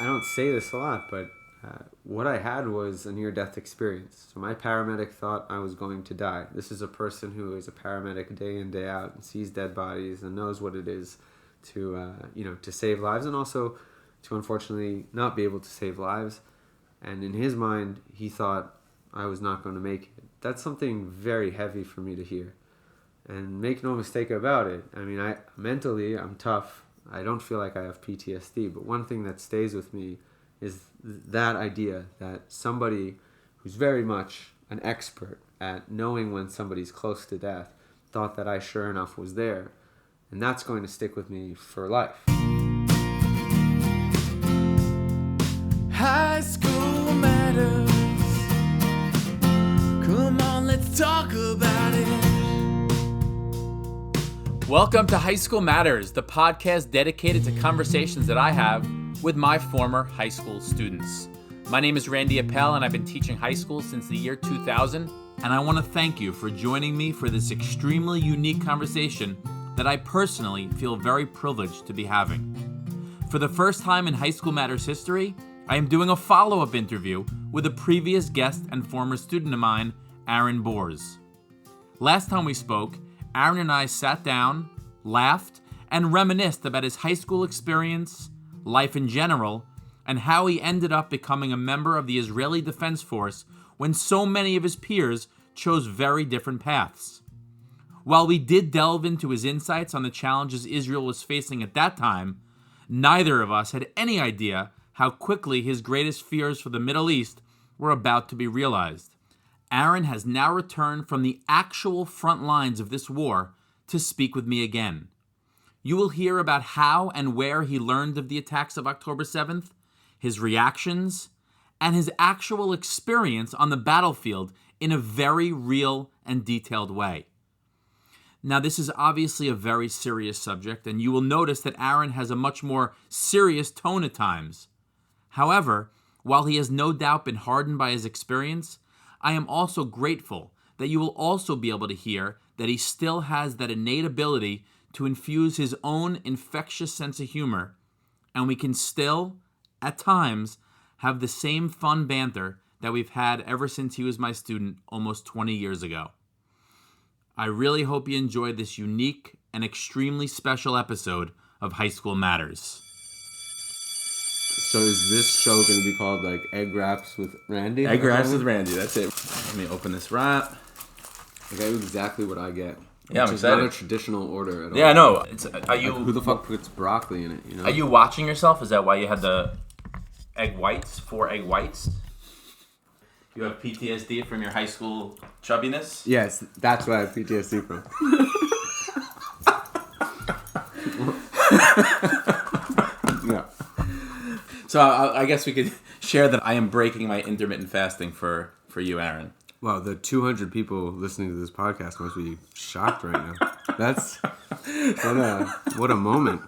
I don't say this a lot, but what I had was a near-death experience. So my paramedic thought I was going to die. This is a person who is a paramedic day in, day out, and sees dead bodies and knows what it is to, to save lives, and also to unfortunately not be able to save lives. And in his mind, he thought I was not going to make it. That's something very heavy for me to hear. And make no mistake about it. I mean, I'm tough. I don't feel like I have PTSD, but one thing that stays with me is that idea that somebody who's very much an expert at knowing when somebody's close to death thought that I sure enough was there. And that's going to stick with me for life. High school matters. Come on, let's talk about it. Welcome to High School Matters, the podcast dedicated to conversations that I have with my former high school students. My name is Randy Appel, and I've been teaching high school since the year 2000, and I want to thank you for joining me for this extremely unique conversation that I personally feel very privileged to be having. For the first time in High School Matters history, I am doing a follow-up interview with a previous guest and former student of mine, Bours. Last time we spoke, Aaron and I sat down, laughed, and reminisced about his high school experience, life in general, and how he ended up becoming a member of the Israeli Defense Force when so many of his peers chose very different paths. While we did delve into his insights on the challenges Israel was facing at that time, neither of us had any idea how quickly his greatest fears for the Middle East were about to be realized. Aaron has now returned from the actual front lines of this war to speak with me again. You will hear about how and where he learned of the attacks of October 7th, his reactions, and his actual experience on the battlefield in a very real and detailed way. Now, this is obviously a very serious subject, and you will notice that Aaron has a much more serious tone at times. However, while he has no doubt been hardened by his experience, I am also grateful that you will also be able to hear that he still has that innate ability to infuse his own infectious sense of humor, and we can still, at times, have the same fun banter that we've had ever since he was my student almost 20 years ago. I really hope you enjoyed this unique and extremely special episode of High School Matters. So is this show going to be called like Egg Wraps with Randy? Egg Wraps with Randy, that's it. Let me open this wrap. I got exactly what I get. Yeah, I'm excited. It's not a traditional order at all. Yeah, I know. Are you? Like, who the fuck puts broccoli in it? You know? Are you watching yourself? Is that why you had the egg whites? 4 egg whites? You have PTSD from your high school chubbiness? Yes, that's what I have PTSD from. Yeah. So I guess we could share that I am breaking my intermittent fasting for you, Aaron. Wow, the 200 people listening to this podcast must be shocked right now. That's what a moment.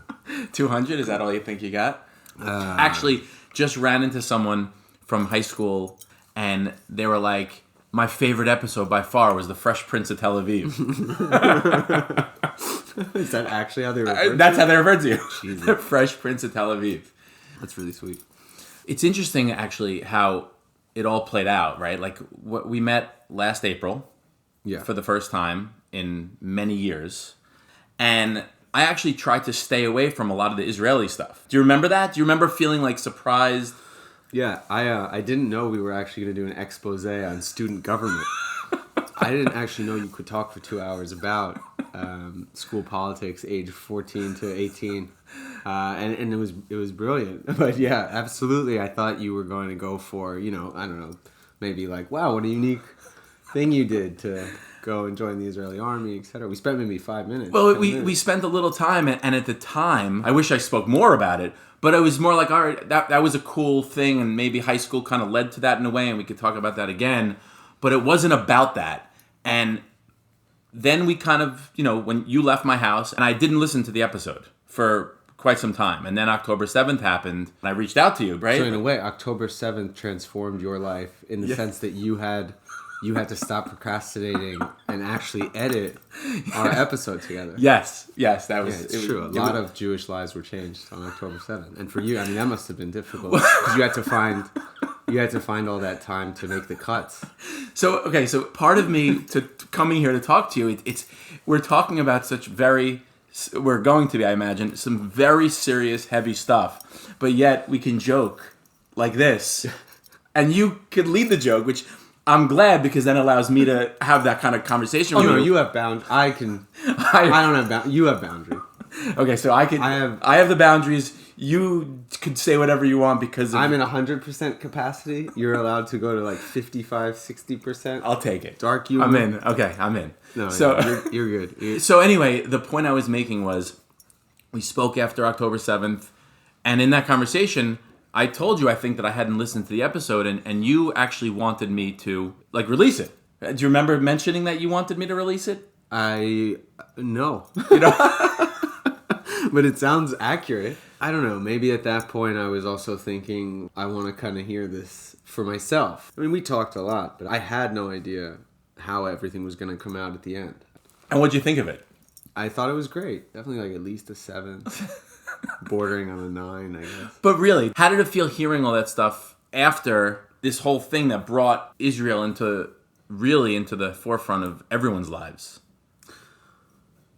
200? Is that all you think you got? Actually, just ran into someone from high school, and they were like, my favorite episode by far was The Fresh Prince of Tel Aviv. Is that actually how they refer to you? That's how they refer to you. Jesus. The Fresh Prince of Tel Aviv. That's really sweet. It's interesting, actually, how it all played out, right? Like, what we met last April for the first time in many years. And I actually tried to stay away from a lot of the Israeli stuff. Do you remember that? Do you remember feeling, like, surprised? Yeah, I didn't know we were actually going to do an expose on student government. I didn't actually know you could talk for 2 hours about school politics, age 14 to 18. And it was brilliant. But yeah, absolutely. I thought you were going to go for, I don't know, maybe like, wow, what a unique thing you did to go and join the Israeli army, etc. We spent maybe 5 minutes. Well, we spent a little time, and at the time, I wish I spoke more about it, but it was more like, all right, that was a cool thing, and maybe high school kind of led to that in a way, and we could talk about that again. But it wasn't about that. And then we kind of, when you left my house, and I didn't listen to the episode for quite some time. And then October 7th happened, and I reached out to you, right? So in a way, October 7th transformed your life in the sense that you had you had to stop procrastinating and actually edit our episode together. Yes, that was... Yeah, it's true. A lot of Jewish lives were changed on October 7th. And for you, I mean, that must have been difficult. Because you had to find all that time to make the cuts. So part of me to coming here to talk to you, we're talking about we're going to be, I imagine, some very serious, heavy stuff. But yet we can joke like this. And you could lead the joke, which I'm glad, because then it allows me to have that kind of conversation with you. Oh, no, you have boundaries. I don't have boundaries. You have boundaries. Okay, so I have the boundaries. You could say whatever you want because I'm in 100% capacity. You're allowed to go to like 55, 60%. I'll take it. Dark humor. I'm in. Okay, I'm in. No, so you're good. So anyway, the point I was making was we spoke after October 7th, and in that conversation, I told you I think that I hadn't listened to the episode, and you actually wanted me to like release it. Do you remember mentioning that you wanted me to release it? No. You know? But it sounds accurate. I don't know. Maybe at that point I was also thinking I want to kind of hear this for myself. I mean, we talked a lot, but I had no idea how everything was going to come out at the end. And what'd you think of it? I thought it was great. Definitely like at least a 7. Bordering on a 9, I guess. But really, how did it feel hearing all that stuff after this whole thing that brought Israel into the forefront of everyone's lives?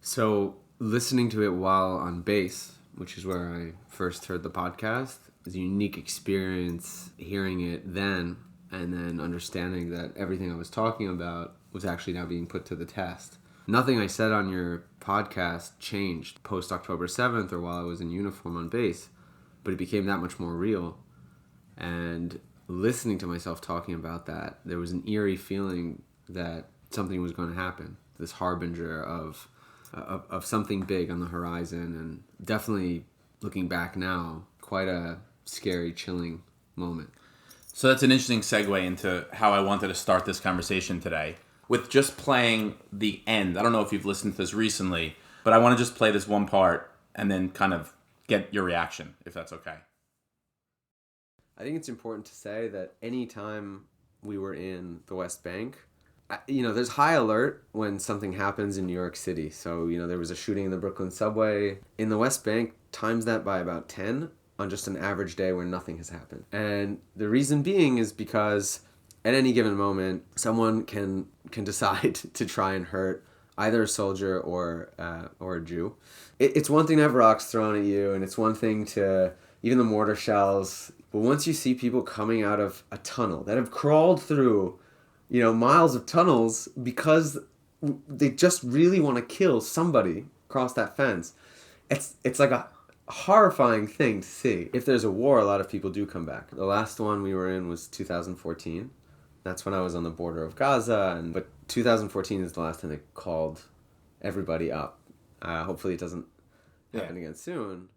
So listening to it while on base, which is where I first heard the podcast, is a unique experience hearing it then and then understanding that everything I was talking about was actually now being put to the test. Nothing I said on your podcast changed post-October 7th or while I was in uniform on base, but it became that much more real. And listening to myself talking about that, there was an eerie feeling that something was going to happen, this harbinger of something big on the horizon, and definitely looking back now, quite a scary, chilling moment. So that's an interesting segue into how I wanted to start this conversation today, with just playing the end. I don't know if you've listened to this recently, but I want to just play this one part and then kind of get your reaction, if that's okay. I think it's important to say that any time we were in the West Bank, there's high alert when something happens in New York City. So, there was a shooting in the Brooklyn subway. In the West Bank, times that by about 10 on just an average day where nothing has happened. And the reason being is because at any given moment, someone can decide to try and hurt either a soldier or a Jew. It's one thing to have rocks thrown at you, and it's one thing to, even the mortar shells. But once you see people coming out of a tunnel that have crawled through miles of tunnels because they just really want to kill somebody across that fence. It's like a horrifying thing to see. If there's a war, a lot of people do come back. The last one we were in was 2014. That's when I was on the border of Gaza, but 2014 is the last time they called everybody up. Hopefully it doesn't happen again soon.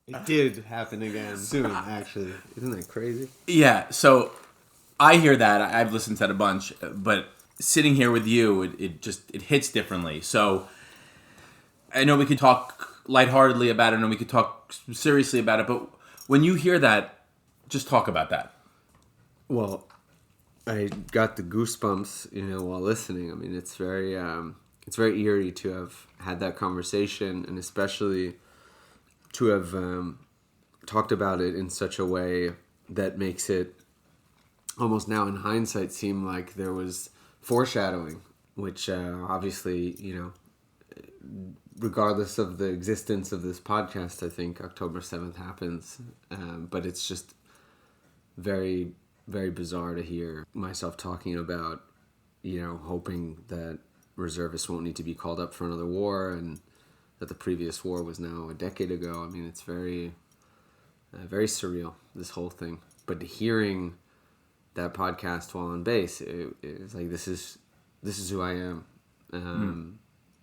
It did happen again soon, actually. Isn't that crazy? Yeah, so I hear that. I've listened to that a bunch, but sitting here with you, it hits differently. So I know we could talk lightheartedly about it, and we could talk seriously about it, but when you hear that, just talk about that. Well, I got the goosebumps, while listening. I mean, it's very eerie to have had that conversation, and especially to have talked about it in such a way that makes it almost now in hindsight seem like there was foreshadowing, which obviously, regardless of the existence of this podcast, I think October 7th happens. But it's just very, very bizarre to hear myself talking about, hoping that reservists won't need to be called up for another war, and that the previous war was now a decade ago. I mean, it's very, very surreal, this whole thing. But hearing that podcast while on base, it's like, this is who I am.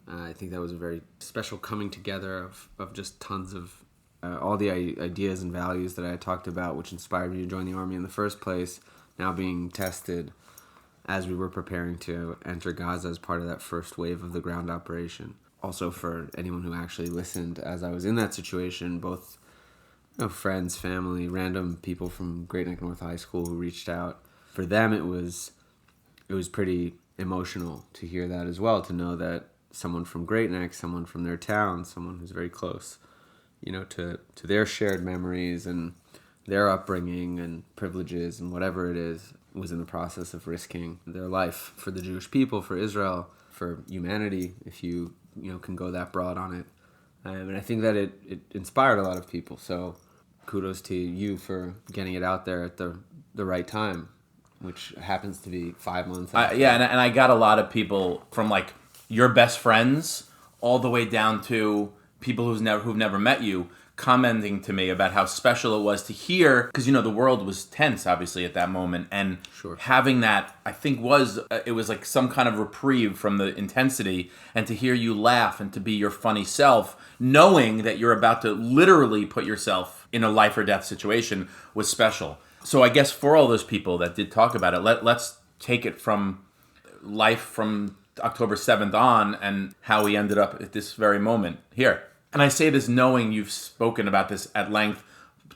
I think that was a very special coming together of just tons of all the ideas and values that I had talked about, which inspired me to join the Army in the first place, now being tested as we were preparing to enter Gaza as part of that first wave of the ground operation. Also, for anyone who actually listened as I was in that situation, both friends, family, random people from Great Neck North High School who reached out. For them, it was it was pretty emotional to hear that as well, to know that someone from Great Neck, someone from their town, someone who's very close, to their shared memories and their upbringing and privileges and whatever it is, was in the process of risking their life for the Jewish people, for Israel, for humanity, if you can go that broad on it. And I think that it inspired a lot of people. So kudos to you for getting it out there at the right time, which happens to be 5 months after. And I got a lot of people from like your best friends all the way down to people who've never met you commenting to me about how special it was to hear, because the world was tense obviously at that moment, and Sure. having that, I think, was like some kind of reprieve from the intensity, and to hear you laugh and to be your funny self, knowing that you're about to literally put yourself in a life or death situation, was special. So I guess for all those people that did talk about it, let's take it from life from October 7th on and how we ended up at this very moment here. And I say this knowing you've spoken about this at length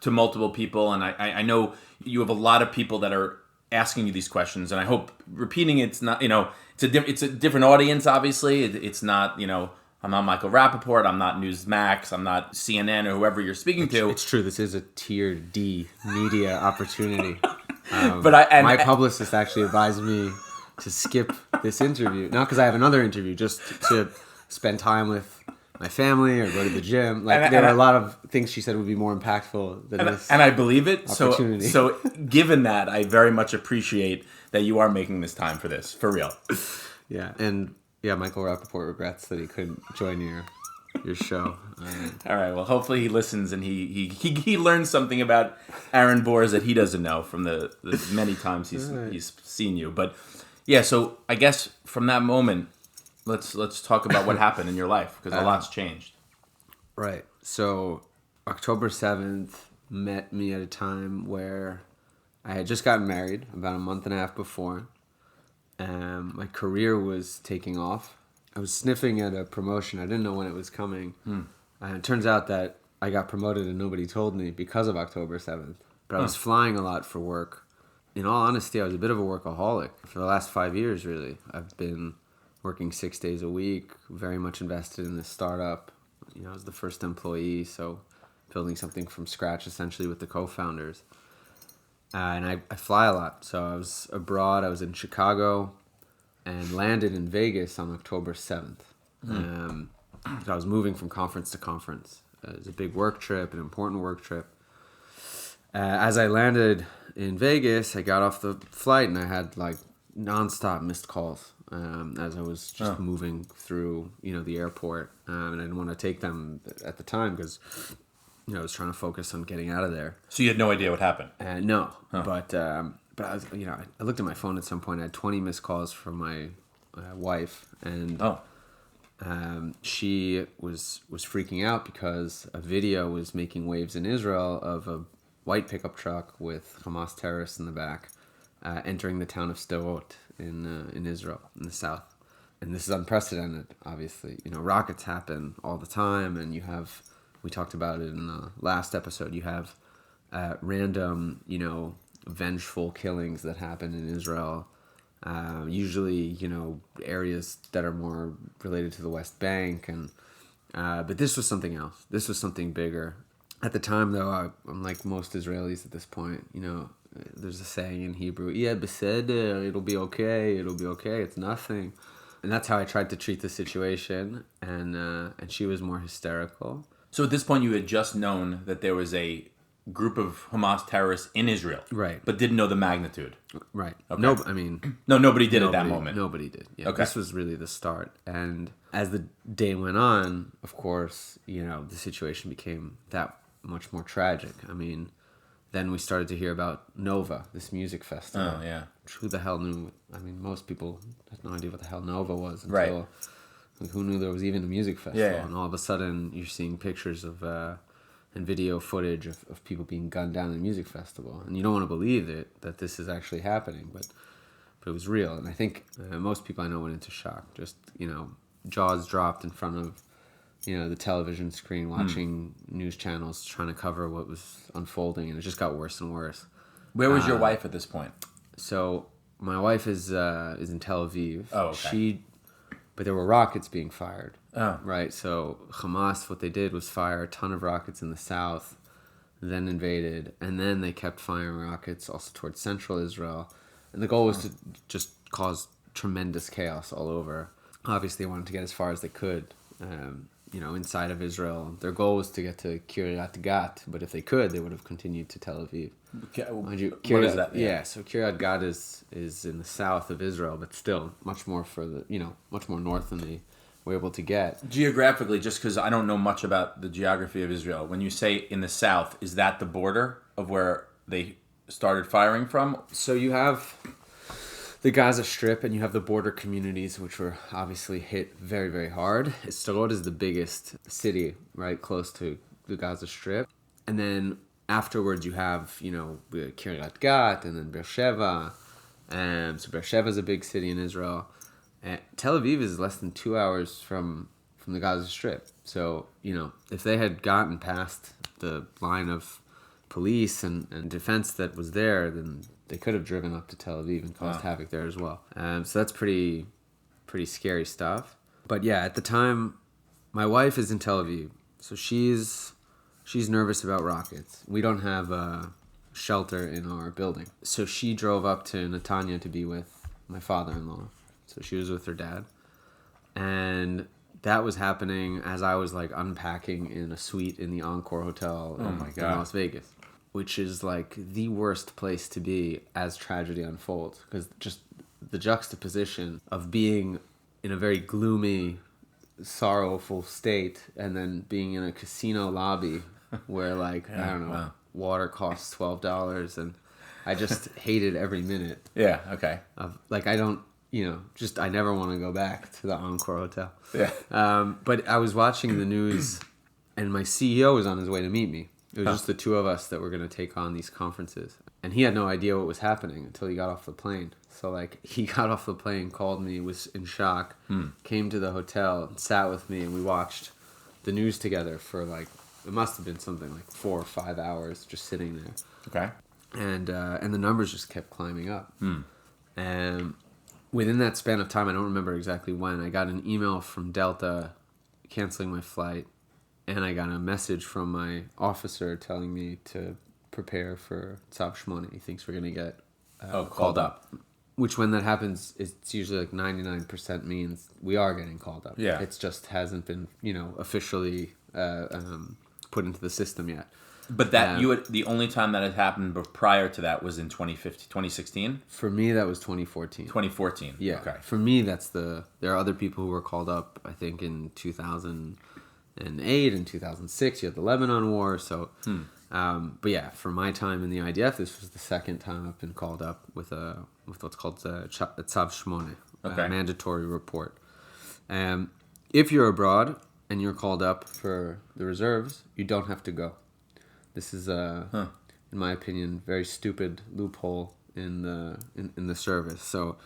to multiple people, and I know you have a lot of people that are asking you these questions, and I hope repeating it's not, it's a different audience, obviously. It's not, I'm not Michael Rappaport, I'm not Newsmax, I'm not CNN or whoever you're speaking to. It's true, this is a tier D media opportunity. But my publicist actually advised me to skip this interview, not because I have another interview, just to spend time with my family or go to the gym. There were a lot of things she said would be more impactful than this. And I believe it. Opportunity. So given that, I very much appreciate that you are making this time for this, for real. Yeah, and Michael Rappaport regrets that he couldn't join your show. All right, well, hopefully he listens and he learns something about Aaron Bours that he doesn't know from the many times he's seen you. But yeah, so I guess from that moment, let's talk about what happened in your life, because a lot's changed. Right. So October 7th met me at a time where I had just gotten married about a month and a half before. My career was taking off. I was sniffing at a promotion. I didn't know when it was coming. And it turns out that I got promoted and nobody told me because of October 7th. But I was flying a lot for work. In all honesty, I was a bit of a workaholic for the last 5 years, really. I've been working 6 days a week, very much invested in this startup. I was the first employee, so building something from scratch essentially with the co-founders. And I fly a lot. So I was abroad, I was in Chicago, and landed in Vegas on October 7th. So I was moving from conference to conference. It was a big work trip, an important work trip. As I landed in Vegas, I got off the flight and I had like nonstop missed calls. As I was just moving through, the airport, and I didn't want to take them at the time because, I was trying to focus on getting out of there. So you had no idea what happened? No, but I was, I looked at my phone at some point. I had 20 missed calls from my wife, and she was freaking out because a video was making waves in Israel of a white pickup truck with Hamas terrorists in the back, entering the town of Sderot in Israel, in the south. And this is unprecedented, obviously. Rockets happen all the time, and we talked about it in the last episode, you have random, vengeful killings that happen in Israel. Usually, areas that are more related to the West Bank. But this was something else. This was something bigger. At the time, though, I'm like most Israelis at this point, there's a saying in Hebrew, yeah, beseder, it'll be okay, it's nothing. And that's how I tried to treat the situation, and she was more hysterical. So at this point you had just known that there was a group of Hamas terrorists in Israel. Right. But didn't know the magnitude. Right. Okay. Nobody did at that moment. Nobody did. Yeah. Okay. This was really the start. And as the day went on, of course, the situation became that much more tragic. Then we started to hear about Nova, this music festival. Oh, yeah. Who the hell knew? Most people had no idea what the hell Nova was until... Right. Who knew there was even a music festival? Yeah. And all of a sudden, you're seeing pictures of and video footage of people being gunned down at a music festival. And you don't want to believe it, that this is actually happening, but it was real. And I think most people I know went into shock. Just, jaws dropped in front of, the television screen, watching news channels, trying to cover what was unfolding. And it just got worse and worse. Where was your wife at this point? So my wife is in Tel Aviv. Oh, okay. But there were rockets being fired. Oh. Right. So Hamas, what they did was fire a ton of rockets in the south, then invaded, and then they kept firing rockets also towards central Israel. And the goal was to just cause tremendous chaos all over. Obviously, they wanted to get as far as they could, inside of Israel. Their goal was to get to Kiryat Gat, but if they could, they would have continued to Tel Aviv. What is that? Yeah, so Kiryat Gat is in the south of Israel, but still much more much more north than they were able to get. Geographically, just because I don't know much about the geography of Israel, when you say in the south, is that the border of where they started firing from? So you have the Gaza Strip, and you have the border communities, which were obviously hit very, very hard. Sderot is the biggest city, right, close to the Gaza Strip. And then afterwards, you have, Kiryat Gat, and then Beersheba. So Beersheba is a big city in Israel. And Tel Aviv is less than 2 hours from the Gaza Strip. So, if they had gotten past the line of police and defense that was there, then they could have driven up to Tel Aviv and caused havoc there as well. So that's pretty scary stuff. But yeah, at the time, my wife is in Tel Aviv, so she's nervous about rockets. We don't have a shelter in our building, so she drove up to Netanya to be with my father-in-law. So she was with her dad, and that was happening as I was like unpacking in a suite in the Encore Hotel in Las Vegas, which is like the worst place to be as tragedy unfolds, because just the juxtaposition of being in a very gloomy, sorrowful state and then being in a casino lobby where water costs $12, and I just hated every minute. Yeah, okay. Of like, I don't, I never want to go back to the Encore Hotel. Yeah. But I was watching the news, and my CEO was on his way to meet me. It was just the two of us that were going to take on these conferences. And he had no idea what was happening until he got off the plane. So, he got off the plane, called me, was in shock, came to the hotel, and sat with me, and we watched the news together for, it must have been something like 4 or 5 hours just sitting there. Okay. And the numbers just kept climbing up. And within that span of time, I don't remember exactly when, I got an email from Delta canceling my flight. And I got a message from my officer telling me to prepare for Tzav Shmona. He thinks we're going to get called up. Which, when that happens, it's usually 99% means we are getting called up. Yeah. It just hasn't been, officially put into the system yet. But the only time that had happened prior to that was in 2016? For me, that was 2014. 2014. Yeah. Okay. For me, there are other people who were called up, I think, in 2008 and 2006. You had the Lebanon War. So, but yeah, for my time in the IDF, this was the second time I've been called up with what's called the Tzav Shmona, a mandatory report. If you're abroad and you're called up for the reserves, you don't have to go. This is in my opinion, very stupid loophole in the service. So,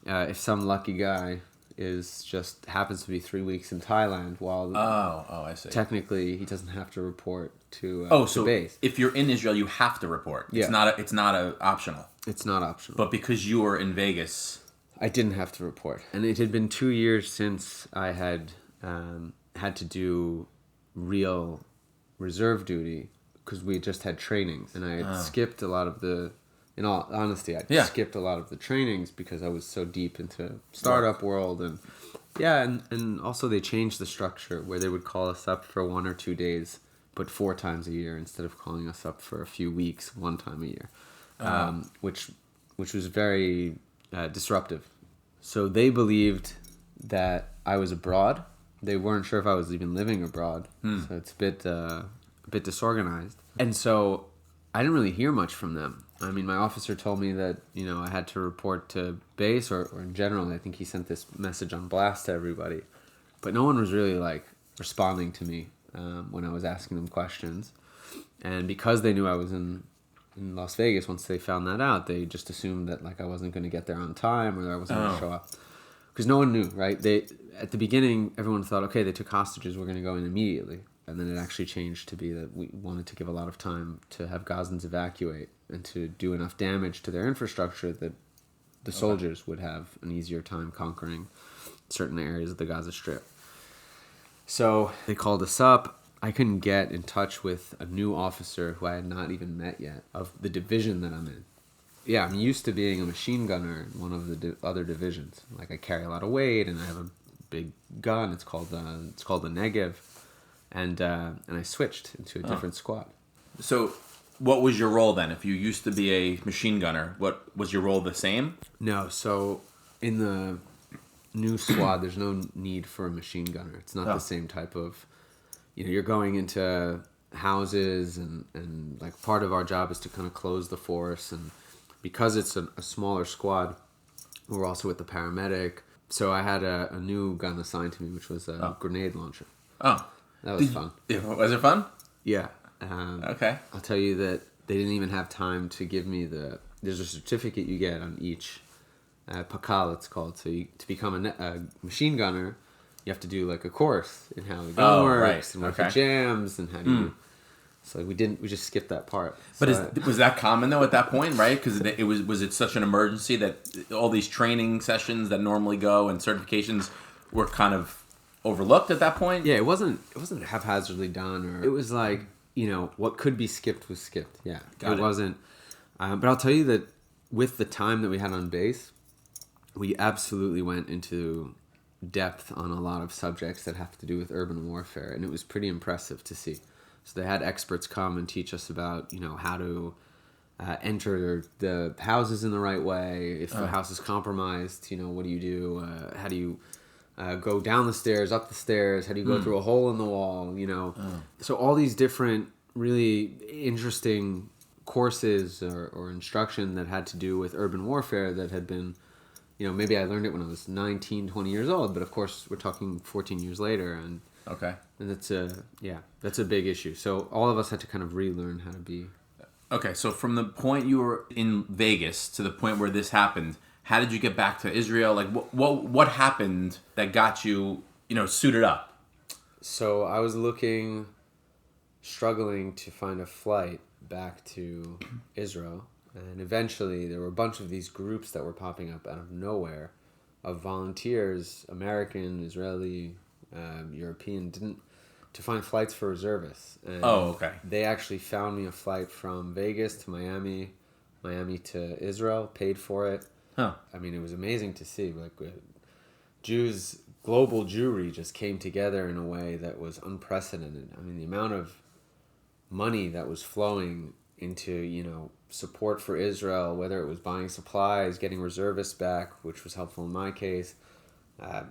if some lucky guy happens to be 3 weeks in Thailand, while I see. Technically he doesn't have to report to so base. If you're in Israel, you have to report. Yeah. It's not optional. It's not optional. But because you were in Vegas, I didn't have to report, and it had been 2 years since I had had to do real reserve duty, because we just had trainings, and I had skipped a lot of the. In all honesty, I skipped a lot of the trainings because I was so deep into startup world, and and also they changed the structure where they would call us up for 1 or 2 days, but 4 times a year instead of calling us up for a few weeks 1 time a year, which was very disruptive. So they believed that I was abroad. They weren't sure if I was even living abroad, so it's a bit disorganized, and so I didn't really hear much from them. I mean, my officer told me that, I had to report to base, or in general, I think he sent this message on blast to everybody. But no one was really, responding to me when I was asking them questions. And because they knew I was in Las Vegas, once they found that out, they just assumed that, I wasn't going to get there on time, or that I wasn't going to show up. Because no one knew, right? At the beginning, everyone thought, okay, they took hostages, we're going to go in immediately. And then it actually changed to be that we wanted to give a lot of time to have Gazans evacuate and to do enough damage to their infrastructure that the soldiers would have an easier time conquering certain areas of the Gaza Strip. So they called us up. I couldn't get in touch with a new officer who I had not even met yet of the division that I'm in. Yeah, I'm used to being a machine gunner in one of the other divisions. Like, I carry a lot of weight and I have a big gun. It's called the Negev, and I switched into a different squad. So, what was your role then? If you used to be a machine gunner, what was your role the same? No, so in the new squad, there's no need for a machine gunner. It's not the same type of, you're going into houses and like part of our job is to kind of close the force, and because it's a smaller squad, we're also with the paramedic. So I had a new gun assigned to me, which was a grenade launcher. Oh. That was fun. Was it fun? Yeah. Okay. I'll tell you that they didn't even have time to give me there's a certificate you get on each pakal, it's called. So to become a machine gunner, you have to do like a course in how the gun works and what the jams and how do you. So we just skipped that part. But was that common though at that point, right? Because was it such an emergency that all these training sessions that normally go and certifications were kind of overlooked at that point? Yeah, it wasn't haphazardly done, or it was like, what could be skipped was skipped. Yeah, it wasn't. But I'll tell you that with the time that we had on base, we absolutely went into depth on a lot of subjects that have to do with urban warfare, and it was pretty impressive to see. So they had experts come and teach us about, how to enter the houses in the right way. If the house is compromised, what do you do? How do you go down the stairs, up the stairs? How do you go through a hole in the wall? So all these different really interesting courses or instruction that had to do with urban warfare that had been, maybe I learned it when I was 19, 20 years old, but of course we're talking 14 years later, and that's a big issue. So all of us had to kind of relearn how to be. Okay, so from the point you were in Vegas to the point where this happened, how did you get back to Israel? Like, what happened that got you, suited up? So I was struggling to find a flight back to Israel, and eventually there were a bunch of these groups that were popping up out of nowhere of volunteers, American, Israeli, European, to find flights for reservists. And they actually found me a flight from Vegas to Miami to Israel, paid for it. Huh. I mean, it was amazing to see. Like, global Jewry just came together in a way that was unprecedented. I mean, the amount of money that was flowing into, support for Israel, whether it was buying supplies, getting reservists back, which was helpful in my case,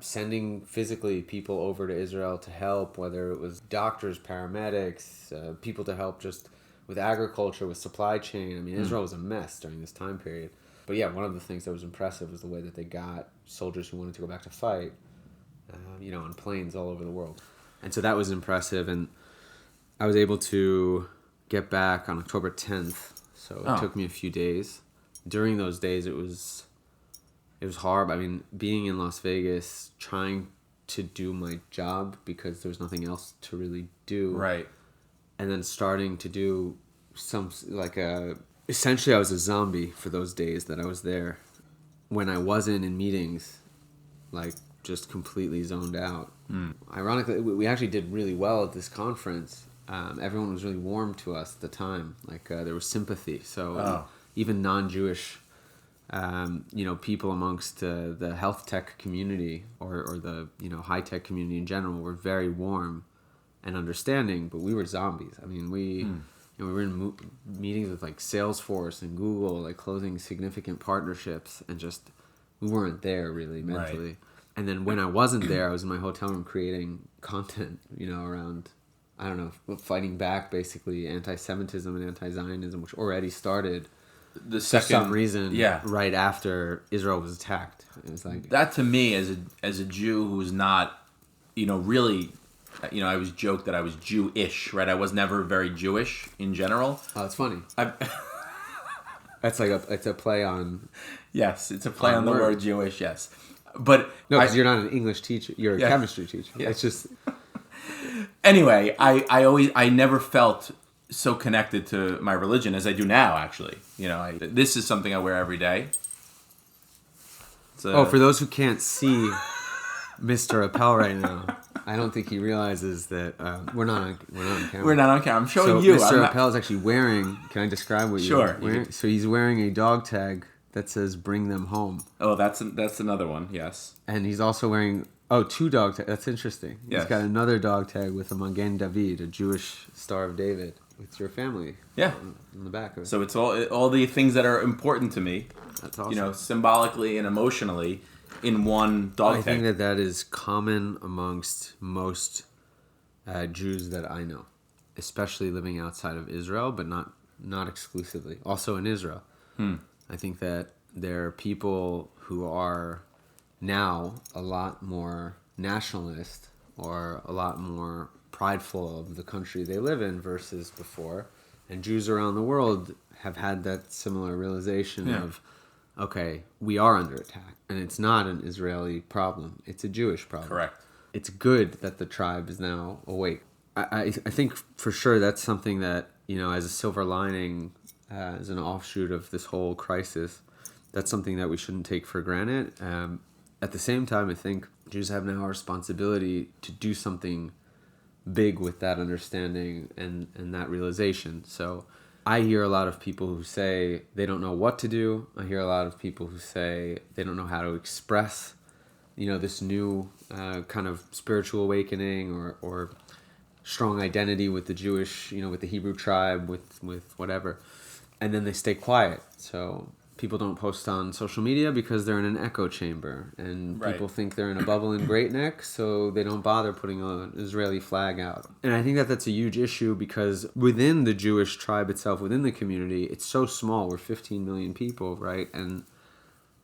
sending physically people over to Israel to help, whether it was doctors, paramedics, people to help just with agriculture, with supply chain. I mean, Israel was a mess during this time period. But yeah, one of the things that was impressive was the way that they got soldiers who wanted to go back to fight, on planes all over the world. And so that was impressive. And I was able to get back on October 10th. So it took me a few days. During those days, it was hard. I mean, being in Las Vegas, trying to do my job because there was nothing else to really do. Right. And then starting to do essentially I was a zombie for those days that I was there. When I wasn't in meetings, just completely zoned out. Ironically, we actually did really well at this conference. Everyone was really warm to us at the time. There was sympathy. So even non-Jewish people amongst the health tech community or the high-tech community in general were very warm and understanding, but we were zombies. I mean, we were in meetings with Salesforce and Google, closing significant partnerships, and just we weren't there really mentally. Right. And then when I wasn't there, I was in my hotel room creating content, around, I don't know, fighting back basically anti-Semitism and anti-Zionism, which already started for some reason right after Israel was attacked. It was that to me as a Jew who's not, really, I always joke that I was Jewish, right? I was never very Jewish in general. Oh, it's funny. It's a play on. Yes, it's a play on the word Jewish. Yes, but no, because you're not an English teacher. You're a chemistry teacher. Yeah. It's just. Anyway, I never felt so connected to my religion as I do now. Actually, this is something I wear every day. For those who can't see Mr. Appel right now, I don't think he realizes that we're not on camera. We're not on camera. I'm showing you. Mr. Appel is actually wearing. Can I describe what you're wearing? So he's wearing a dog tag that says "Bring them home." Oh, that's another one. Yes. And he's also wearing two dog tags. That's interesting. Yes. He's got another dog tag with a Magen David, a Jewish Star of David, with your family. Yeah. On the back of it. So it's all the things that are important to me. That's awesome. Symbolically and emotionally in one dog tag. I think that is common amongst most Jews that I know, especially living outside of Israel, but not exclusively. Also in Israel. I think that there are people who are now a lot more nationalist or a lot more prideful of the country they live in versus before. And Jews around the world have had that similar realization of, okay, we are under attack. And it's not an Israeli problem. It's a Jewish problem. Correct. It's good that the tribe is now awake. I think for sure that's something that, as a silver lining, as an offshoot of this whole crisis, that's something that we shouldn't take for granted. At the same time, I think Jews have now a responsibility to do something big with that understanding and that realization. So I hear a lot of people who say they don't know what to do. I hear a lot of people who say they don't know how to express, this new kind of spiritual awakening or strong identity with the Jewish, with the Hebrew tribe, with whatever. And then they stay quiet. So people don't post on social media because they're in an echo chamber. And people think they're in a bubble in Great Neck, so they don't bother putting an Israeli flag out. And I think that that's a huge issue because within the Jewish tribe itself, within the community, it's so small. We're 15 million people, right? And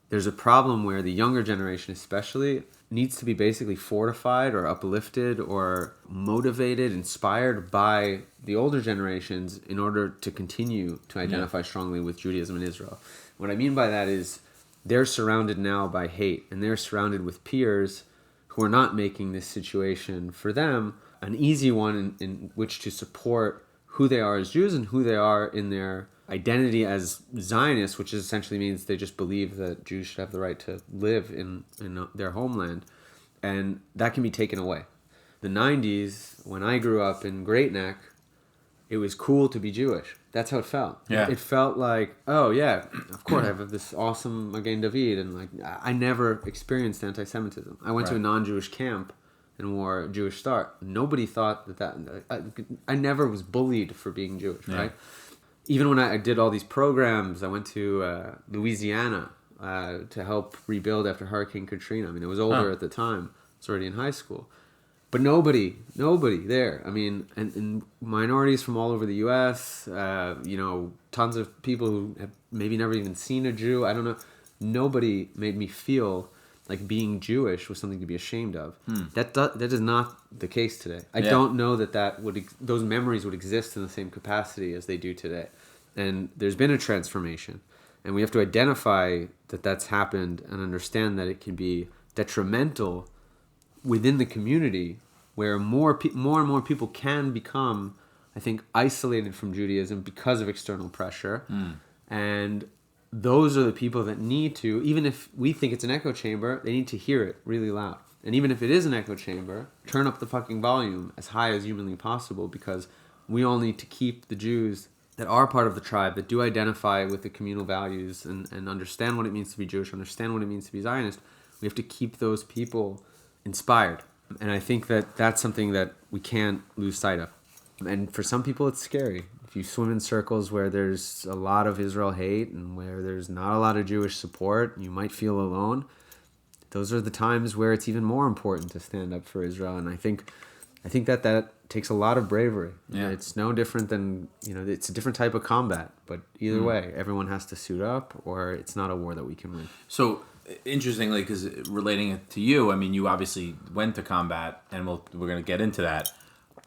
there's a problem where the younger generation especially needs to be basically fortified or uplifted or motivated, inspired by the older generations in order to continue to identify strongly with Judaism in Israel. What I mean by that is they're surrounded now by hate, and they're surrounded with peers who are not making this situation for them an easy one in which to support who they are as Jews and who they are in their identity as Zionists, which essentially means they just believe that Jews should have the right to live in their homeland. And that can be taken away. The 90s, when I grew up in Great Neck, it was cool to be Jewish. That's how it felt. Yeah. It felt like, oh yeah, of course I have this awesome Magen David, and I never experienced anti-Semitism. I went to a non-Jewish camp and wore a Jewish star. Nobody thought that I never was bullied for being Jewish, right? Even when I did all these programs, I went to Louisiana to help rebuild after Hurricane Katrina. I mean, I was older at the time. I was already in high school. But nobody there. I mean, and minorities from all over the U.S., tons of people who have maybe never even seen a Jew. I don't know. Nobody made me feel like being Jewish was something to be ashamed of. That is not the case today. I don't know that those memories would exist in the same capacity as they do today. And there's been a transformation. And we have to identify that that's happened and understand that it can be detrimental within the community where more and more people can become, I think, isolated from Judaism because of external pressure. And those are the people that need to, even if we think it's an echo chamber, they need to hear it really loud. And even if it is an echo chamber, turn up the fucking volume as high as humanly possible, because we all need to keep the Jews that are part of the tribe, that do identify with the communal values and understand what it means to be Jewish, understand what it means to be Zionist. We have to keep those people inspired. And I think that that's something that we can't lose sight of. And for some people, it's scary. If you swim in circles where there's a lot of Israel hate and where there's not a lot of Jewish support, you might feel alone. Those are the times where it's even more important to stand up for Israel. And I think that takes a lot of bravery. Yeah. It's no different than, it's a different type of combat. But either way, everyone has to suit up, or it's not a war that we can win. So, interestingly, because relating it to you, I mean, you obviously went to combat, and we're going to get into that.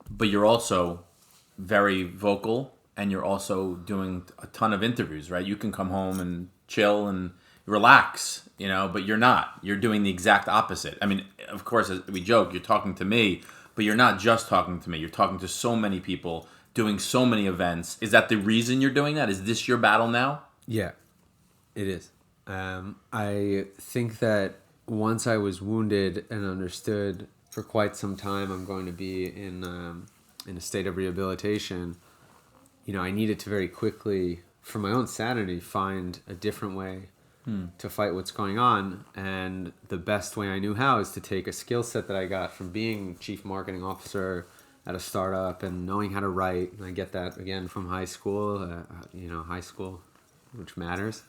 But you're also very vocal, and you're also doing a ton of interviews, right? You can come home and chill and relax, but you're not. You're doing the exact opposite. I mean, of course, as we joke, you're talking to me, but you're not just talking to me. You're talking to so many people, doing so many events. Is that the reason you're doing that? Is this your battle now? Yeah, it is. I think that once I was wounded and understood for quite some time I'm going to be in a state of rehabilitation, I needed to very quickly, for my own sanity, find a different way to fight what's going on. And the best way I knew how is to take a skill set that I got from being chief marketing officer at a startup and knowing how to write. And I get that, again, from high school, which matters.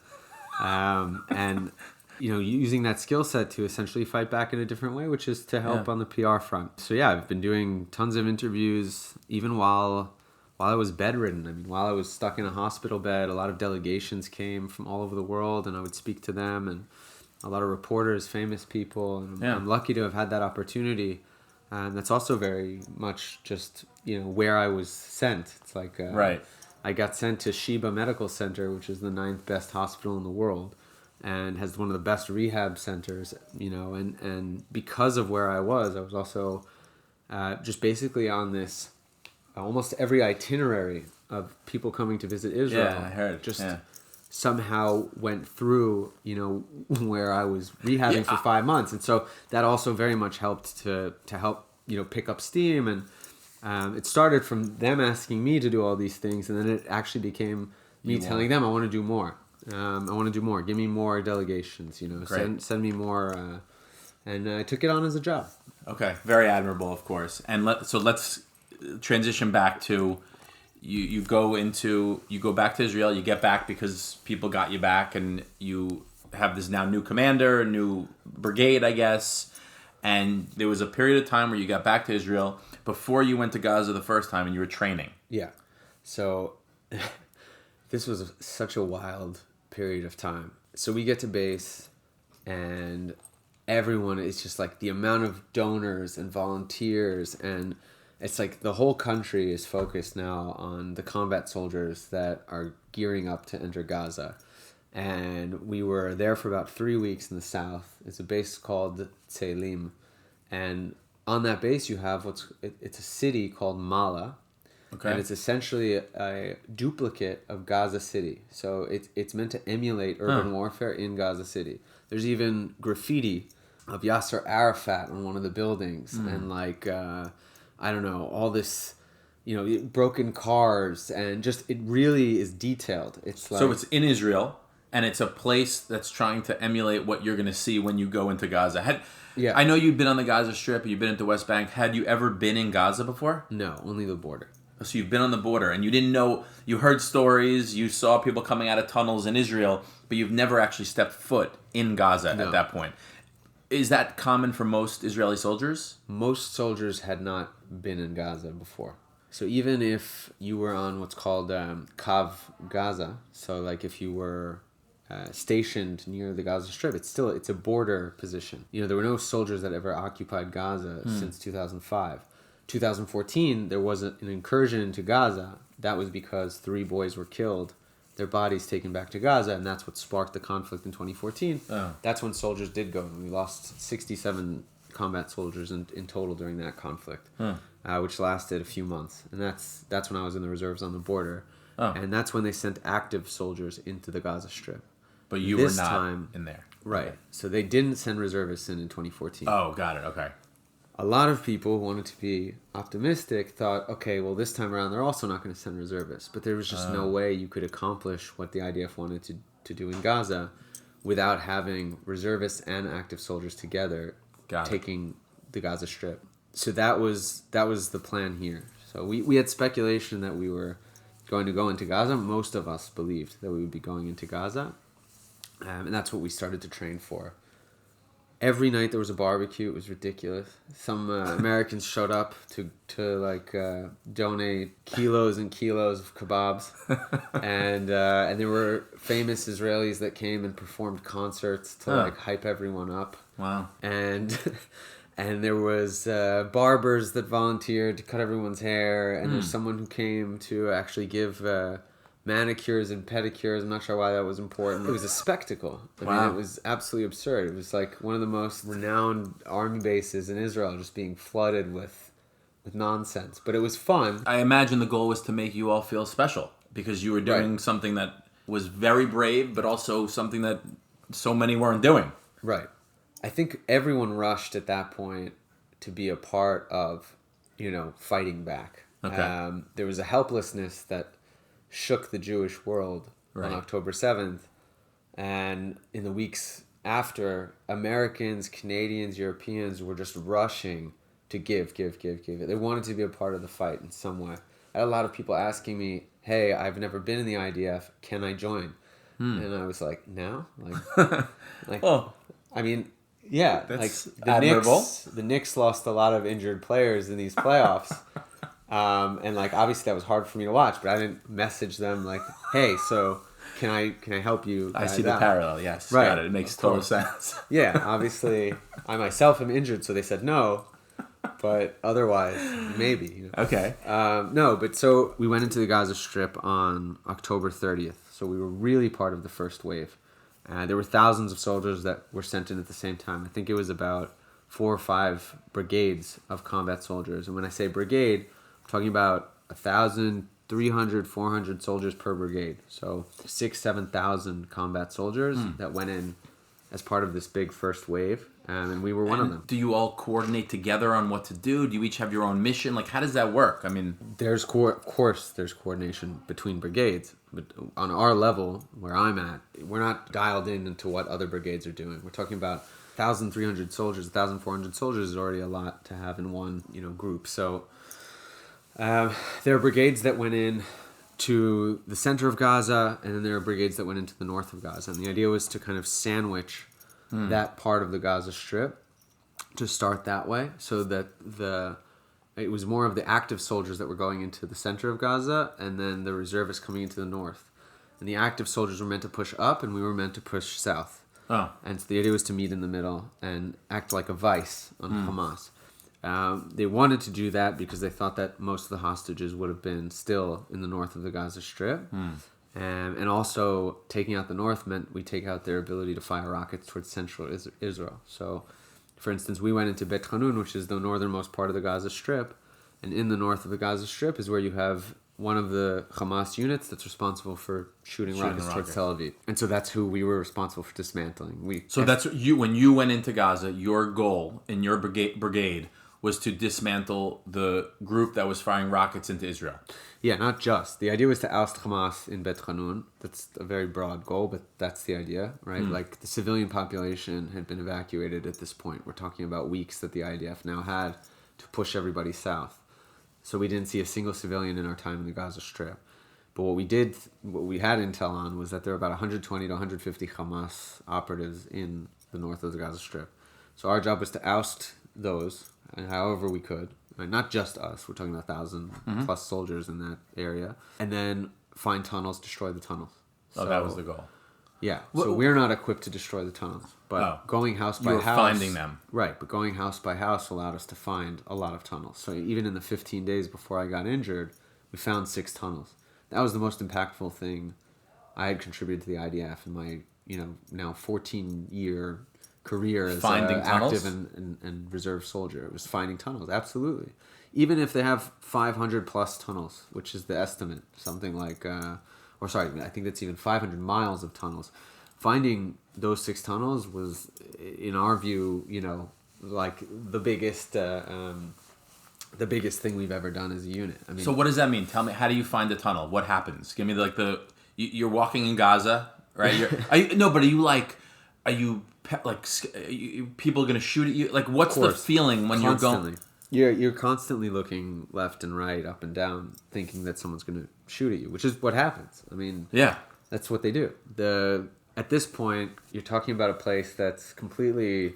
And using that skill set to essentially fight back in a different way, which is to help on the PR front. So yeah, I've been doing tons of interviews, even while I was bedridden. I mean, while I was stuck in a hospital bed, a lot of delegations came from all over the world, and I would speak to them, and a lot of reporters, famous people. And I'm lucky to have had that opportunity. And that's also very much just, where I was sent. It's like I got sent to Sheba Medical Center, which is the 9th best hospital in the world, and has one of the best rehab centers, and because of where I was also just basically on this almost every itinerary of people coming to visit Israel. Yeah, I heard. Somehow went through, where I was rehabbing for 5 months. And so that also very much helped to help, pick up steam. And it started from them asking me to do all these things. And then it actually became me telling them, I want to do more. I want to do more. Give me more delegations, send me more. And I took it on as a job. Okay. Very admirable, of course. And let's transition back to you go back to Israel. You get back because people got you back, and you have this now new commander, a new brigade, I guess. And there was a period of time where you got back to Israel before you went to Gaza the first time, and you were training. Yeah. So this was such a wild period of time. So we get to base, and everyone is just like the amount of donors and volunteers, and it's like the whole country is focused now on the combat soldiers that are gearing up to enter Gaza. And we were there for about 3 weeks in the south. It's a base called Tselim. And on that base you have it's a city called Mala. Okay. And it's essentially a duplicate of Gaza City. So it's meant to emulate urban warfare in Gaza City. There's even graffiti of Yasser Arafat on one of the buildings. And I don't know, all this, broken cars, and just, it really is detailed. It's like, so it's in Israel, and it's a place that's trying to emulate what you're going to see when you go into Gaza. I know you've been on the Gaza Strip, you've been at the West Bank. Had you ever been in Gaza before? No, only the border. So you've been on the border, and you didn't know, you heard stories, you saw people coming out of tunnels in Israel, but you've never actually stepped foot in Gaza at that point. Is that common for most Israeli soldiers? Most soldiers had not been in Gaza before. So even if you were on what's called Kav Gaza, so like if you were stationed near the Gaza Strip, it's a border position. There were no soldiers that ever occupied Gaza since 2005. 2014, there was an incursion into Gaza. That was because 3 boys were killed, their bodies taken back to Gaza, and that's what sparked the conflict in 2014. That's when soldiers did go, and we lost 67 combat soldiers in total during that conflict, which lasted a few months. And that's when I was in the reserves on the border, and that's when they sent active soldiers into the Gaza Strip. But you were not in there. Right. Okay. So they didn't send reservists in 2014. Oh, got it. Okay. A lot of people who wanted to be optimistic thought, okay, well, this time around, they're also not going to send reservists. But there was just no way you could accomplish what the IDF wanted to do in Gaza without having reservists and active soldiers together taking the Gaza Strip. So that was the plan here. So we had speculation that we were going to go into Gaza. Most of us believed that we would be going into Gaza. And that's what we started to train for. Every night there was a barbecue. It was ridiculous. Some Americans showed up to donate kilos and kilos of kebabs, and there were famous Israelis that came and performed concerts to hype everyone up. Wow! And there was barbers that volunteered to cut everyone's hair, and there's someone who came to actually give manicures and pedicures. I'm not sure why that was important. It was a spectacle. I mean, it was absolutely absurd. It was like one of the most renowned army bases in Israel just being flooded with nonsense. But it was fun. I imagine the goal was to make you all feel special because you were doing something that was very brave, but also something that so many weren't doing. Right. I think everyone rushed at that point to be a part of, fighting back. Okay. There was a helplessness that shook the Jewish world on October 7th. And in the weeks after, Americans, Canadians, Europeans were just rushing to give. They wanted to be a part of the fight in some way. I had a lot of people asking me, hey, I've never been in the IDF. Can I join? And I was like, now? Oh. I mean, yeah. That's the admirable. The Knicks lost a lot of injured players in these playoffs. And obviously that was hard for me to watch, but I didn't message them like, hey, so can I help you? I see the parallel, yes. Right. Got it. It makes total sense. Yeah, obviously I myself am injured, so they said no, but otherwise maybe. Okay. No, but so we went into the Gaza Strip on October 30th, so we were really part of the first wave. There were thousands of soldiers that were sent in at the same time. I think it was about 4 or 5 brigades of combat soldiers. And when I say brigade, I'm talking about 1,000, 300, 400 soldiers per brigade. So 6,000, 7,000 combat soldiers that went in as part of this big first wave. And we were one of them. Do you all coordinate together on what to do? Do you each have your own mission? How does that work? I mean... There's coordination between brigades. But on our level, where I'm at, we're not dialed in into what other brigades are doing. We're talking about 1,300 soldiers, 1,400 soldiers is already a lot to have in one, group. So there are brigades that went in to the center of Gaza, and then there are brigades that went into the north of Gaza. And the idea was to kind of sandwich that part of the Gaza Strip to start that way, so that it was more of the active soldiers that were going into the center of Gaza, and then the reservists coming into the north. And the active soldiers were meant to push up, and we were meant to push south. Oh. And so the idea was to meet in the middle and act like a vice on Hamas. They wanted to do that because they thought that most of the hostages would have been still in the north of the Gaza Strip. And also, taking out the north meant we take out their ability to fire rockets towards central Israel. So, for instance, we went into Bet Hanun, which is the northernmost part of the Gaza Strip. And in the north of the Gaza Strip is where you have one of the Hamas units that's responsible for shooting rockets towards Tel Aviv. And so that's who we were responsible for dismantling. That's you. When you went into Gaza, your goal in your brigade was to dismantle the group that was firing rockets into Israel. Yeah, not just. The idea was to oust Hamas in Bet Hanun. That's a very broad goal, but that's the idea, right? The civilian population had been evacuated at this point. We're talking about weeks that the IDF now had to push everybody south. So we didn't see a single civilian in our time in the Gaza Strip. But what we had intel on was that there were about 120 to 150 Hamas operatives in the north of the Gaza Strip. So our job was to oust those, and however we could. Not just us, we're talking about 1,000 plus soldiers in that area. And then find tunnels, destroy the tunnels. So that was the goal. Yeah, so we're not equipped to destroy the tunnels. But going house by house... You were finding them. Right, but going house by house allowed us to find a lot of tunnels. So even in the 15 days before I got injured, we found 6 tunnels. That was the most impactful thing I had contributed to the IDF in my, now 14-year career as an active and reserve soldier. It was finding tunnels, absolutely. Even if they have 500 plus tunnels, which is the estimate, something like, I think that's even 500 miles of tunnels. Finding those 6 tunnels was, in our view, the biggest thing we've ever done as a unit. I mean, so what does that mean? Tell me, how do you find a tunnel? What happens? Give me you're walking in Gaza, right? Are you people going to shoot at you? What's the feeling when constantly. you're going? You're constantly looking left and right, up and down, thinking that someone's going to shoot at you, which is what happens. I mean, yeah, that's what they do. At this point, you're talking about a place that's completely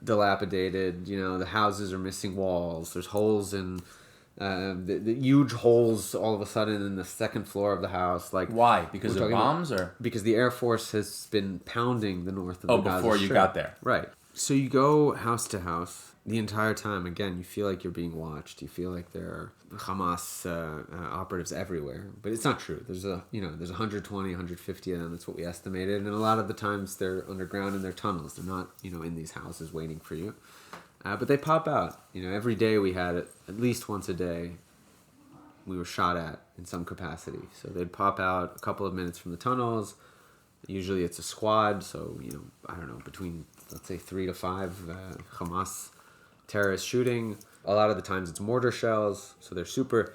dilapidated. The houses are missing walls. There's holes in the huge holes all of a sudden in the second floor of the house. Why? Because of bombs or because the Air Force has been pounding the north of the Gaza Strip. Before you got there, right? So you go house to house. The entire time, again, you feel like you're being watched. You feel like there are Hamas operatives everywhere, but it's not true. There's 120, 150 of them. That's what we estimated, and a lot of the times they're underground in their tunnels. They're not, in these houses waiting for you, but they pop out. Every day we had it. At least once a day, we were shot at in some capacity. So they'd pop out a couple of minutes from the tunnels, Usually it's a squad, so, I don't know, between, let's say, 3 to 5 Hamas terrorists shooting. A lot of the times it's mortar shells, so they're super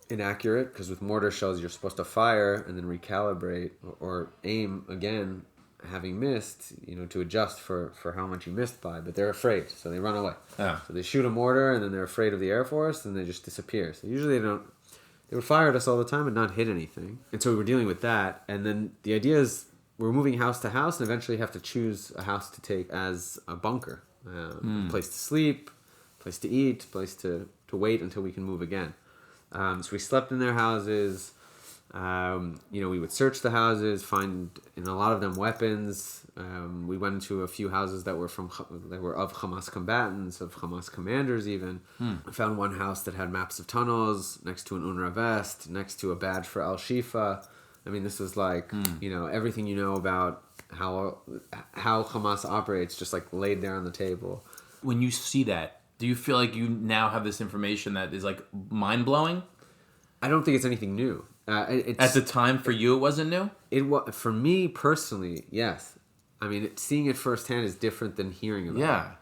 inaccurate, because with mortar shells you're supposed to fire and then recalibrate or aim again, having missed, to adjust for how much you missed by, but they're afraid, so they run away. Yeah. So they shoot a mortar, and then they're afraid of the Air Force, and they just disappear. So usually they would fire at us all the time and not hit anything. And so we were dealing with that, and then the idea is we're moving house to house and eventually have to choose a house to take as a bunker. A place to sleep, place to eat, place to wait until we can move again. So we slept in their houses. We would search the houses, find in a lot of them weapons. We went into a few houses that were of Hamas combatants, of Hamas commanders even. We found one house that had maps of tunnels next to an UNRWA vest, next to a badge for Al-Shifa. I mean, this was like, everything you know about how Hamas operates, just like laid there on the table. When you see that, do you feel like you now have this information that is like mind-blowing? I don't think it's anything new. At the time, for you, it wasn't new? For me personally, yes. I mean, seeing it firsthand is different than hearing about it. Yeah.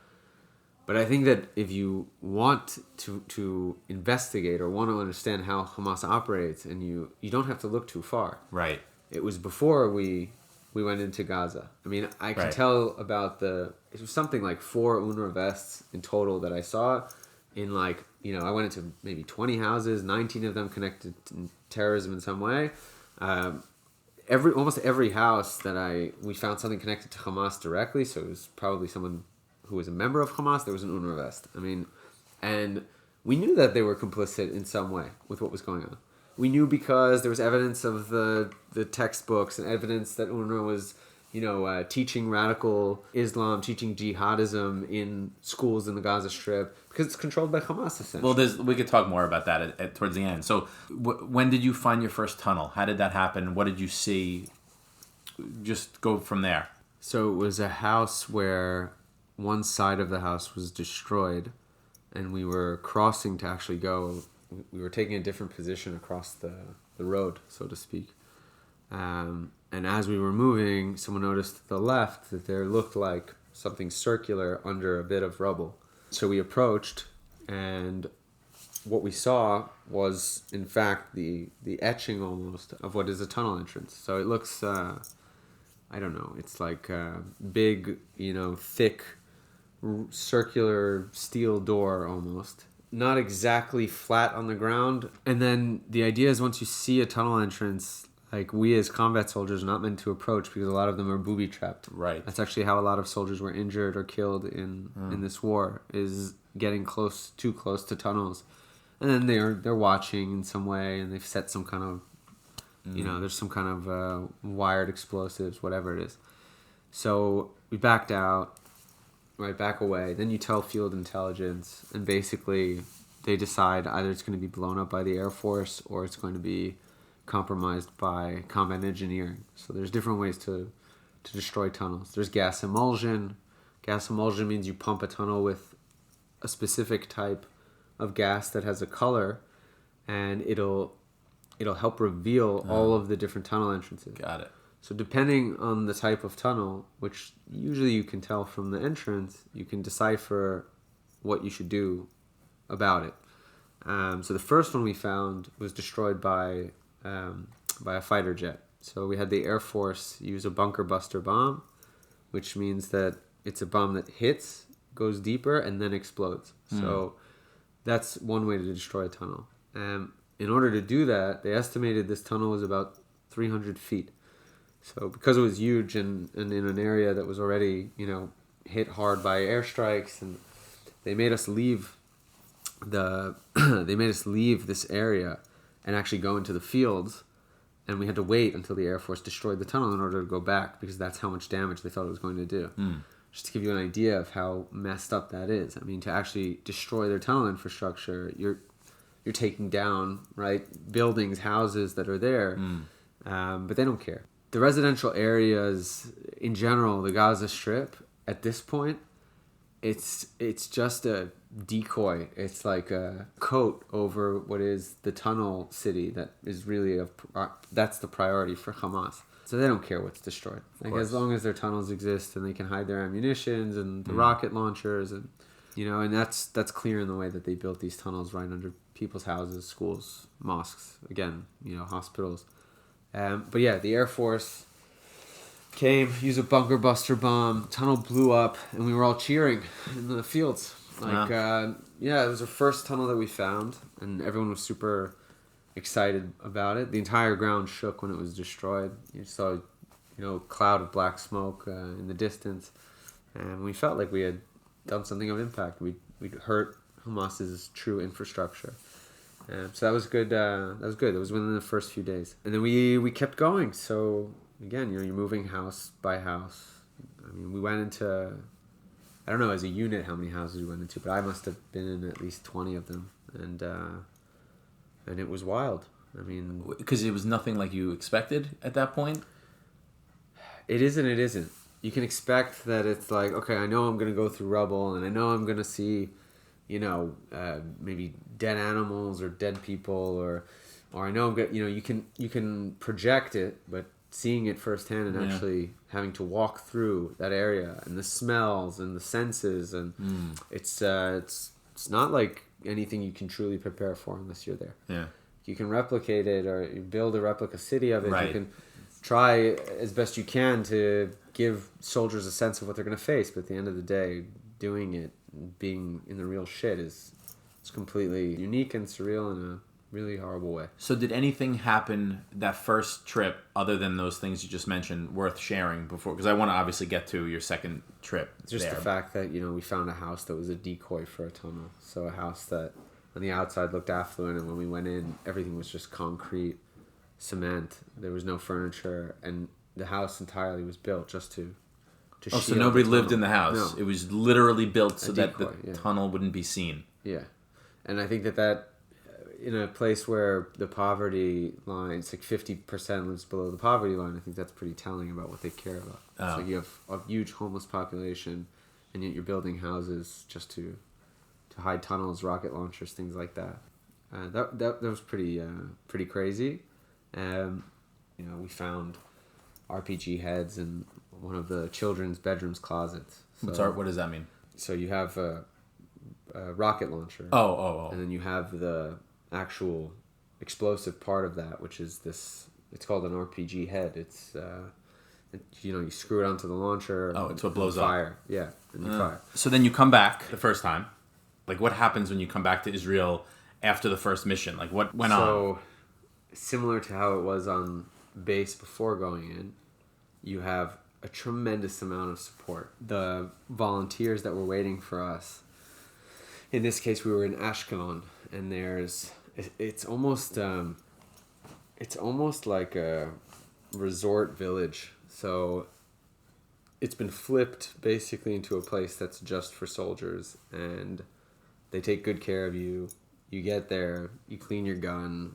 But I think that if you want to investigate or want to understand how Hamas operates, and you don't have to look too far. Right. It was before we went into Gaza. I mean, I can tell about it was something like 4 UNRWA vests in total that I saw in I went into maybe 20 houses, 19 of them connected to terrorism in some way. Almost every house we found something connected to Hamas directly, so it was probably someone who was a member of Hamas. There was an UNRWA vest. I mean, and we knew that they were complicit in some way with what was going on. We knew because there was evidence of the textbooks and evidence that UNRWA was, teaching radical Islam, teaching jihadism in schools in the Gaza Strip, because it's controlled by Hamas, essentially. Well, we could talk more about that towards the end. So when did you find your first tunnel? How did that happen? What did you see? Just go from there. So it was a house where one side of the house was destroyed, and we were crossing to actually go. We were taking a different position across the road, so to speak. And as we were moving, someone noticed to the left that there looked like something circular under a bit of rubble. So we approached, and what we saw was, in fact, the etching almost of what is a tunnel entrance. So it looks, I don't know, it's like a big, thick, circular steel door almost. Not exactly flat on the ground. And then the idea is, once you see a tunnel entrance, like, we as combat soldiers are not meant to approach, because a lot of them are booby-trapped. Right. That's actually how a lot of soldiers were injured or killed in this war, is getting too close to tunnels. And then they're watching in some way, and they've set some kind of, there's some kind of wired explosives, whatever it is. So we backed out, back away. Then you tell field intelligence, and basically they decide either it's going to be blown up by the Air Force or it's going to be compromised by combat engineering. So there's different ways to destroy tunnels. There's gas emulsion. Gas emulsion means you pump a tunnel with a specific type of gas that has a color, and it'll help reveal all of the different tunnel entrances. Got it. So depending on the type of tunnel, which usually you can tell from the entrance, you can decipher what you should do about it. So the first one we found was destroyed by a fighter jet. So we had the Air Force use a bunker buster bomb, which means that it's a bomb that hits, goes deeper, and then explodes. So that's one way to destroy a tunnel. In order to do that, they estimated this tunnel was about 300 feet. So because it was huge and in an area that was already, hit hard by airstrikes, and they made us leave this area and actually go into the fields, and we had to wait until the Air Force destroyed the tunnel in order to go back, because that's how much damage they thought it was going to do. Just to give you an idea of how messed up that is. I mean, to actually destroy their tunnel infrastructure, you're taking down, buildings, houses that are there, but they don't care. The residential areas in general, the Gaza Strip, at this point, it's just a decoy. It's like a coat over what is the tunnel city that is really that's the priority for Hamas. So they don't care what's destroyed. Like, as long as their tunnels exist and they can hide their ammunitions and the rocket launchers, and and that's clear in the way that they built these tunnels right under people's houses, schools, mosques, again, hospitals. But yeah, the Air Force came, used a bunker buster bomb, tunnel blew up, and we were all cheering in the fields. Like, it was the first tunnel that we found, and everyone was super excited about it. The entire ground shook when it was destroyed. You saw, a cloud of black smoke in the distance, and we felt like we had done something of impact. We hurt Hamas's true infrastructure. So that was good. That was good. That was within the first few days, and then we kept going. So again, you're moving house by house. I mean, we went into, I don't know as a unit how many houses we went into, but I must have been in at least 20 of them, and it was wild. I mean, because it was nothing like you expected at that point. It isn't. It isn't. You can expect that it's like, okay, I know I'm going to go through rubble, and I know I'm going to see, maybe dead animals or dead people, or I know I'm going. You can project it, but seeing it firsthand and actually having to walk through that area and the smells and the senses, and it's not like anything you can truly prepare for unless you're there. Yeah, you can replicate it or you build a replica city of it. Right. You can try as best you can to give soldiers a sense of what they're going to face, but at the end of the day, doing it, being in the real shit is completely unique and surreal in a really horrible way. So did anything happen that first trip, other than those things you just mentioned, worth sharing before? Because I want to obviously get to your second trip. Just the fact that, we found a house that was a decoy for a tunnel. So a house that on the outside looked affluent, and when we went in, everything was just concrete, cement. There was no furniture, and the house entirely was built just to Oh, so nobody lived in the house. No. It was literally built so that decoy, the tunnel wouldn't be seen. Yeah. And I think that in a place where the poverty line, it's like 50% lives below the poverty line, I think that's pretty telling about what they care about. Oh. So you have a huge homeless population, and yet you're building houses just to hide tunnels, rocket launchers, things like that. That was pretty crazy. We found RPG heads in one of the children's bedrooms closets. So, What does that mean? So you have a rocket launcher. Oh. And then you have the actual explosive part of that, which is this. It's called an RPG head. It's you screw it onto the launcher. Oh, it's what blows fire. up. Yeah, and you fire. So then you come back the first time. Like, what happens when you come back to Israel after the first mission? Like, what went on? So, similar to how it was on base before going in, you have a tremendous amount of support. The volunteers that were waiting for us, in this case we were in Ashkelon, and it's almost like a resort village. So it's been flipped basically into a place that's just for soldiers, and they take good care of you. You get there, you clean your gun.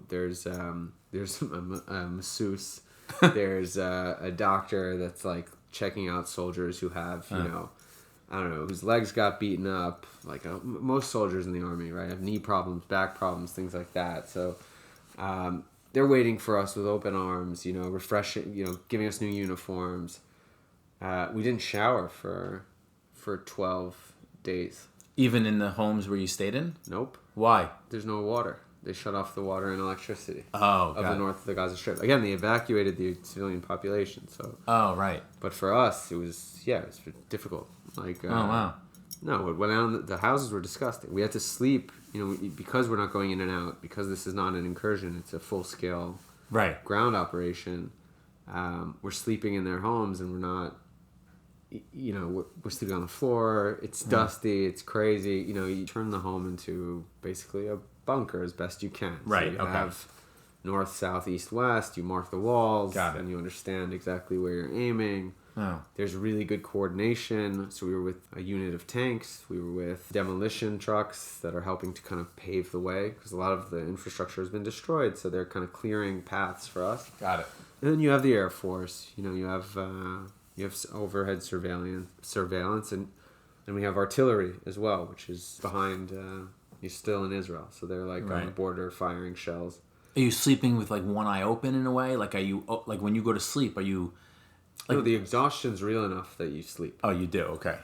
There's a masseuse. There's a doctor that's like checking out soldiers who have, I don't know, whose legs got beaten up. Like most soldiers in the army, right, have knee problems, back problems, things like that. So they're waiting for us with open arms, refreshing, giving us new uniforms. We didn't shower for 12 days. Even in the homes where you stayed in? Nope. Why? There's no water. They shut off the water and electricity of the north of the Gaza Strip. Again, they evacuated the civilian population. So. Oh, right. But for us, it was difficult. Like. Oh wow. No, what went on? The houses were disgusting. We had to sleep. Because we're not going in and out. Because this is not an incursion. It's a full scale. Right. Ground operation. We're sleeping in their homes, and we're not. We're sleeping on the floor. It's dusty. It's crazy. You turn the home into basically a bunker as best you can. Right. So you have north, south, east, west. You mark the walls. Got it. And you understand exactly where you're aiming. Oh. There's really good coordination. So we were with a unit of tanks. We were with demolition trucks that are helping to kind of pave the way, because a lot of the infrastructure has been destroyed. So they're kind of clearing paths for us. Got it. And then you have the Air Force. You have overhead surveillance, and we have artillery as well, which is behind. You're still in Israel, so they're like on the border firing shells. Are you sleeping with like one eye open in a way? Like, are you like when you go to sleep? Are you No, the exhaustion's real enough that you sleep. Oh, you do. Okay.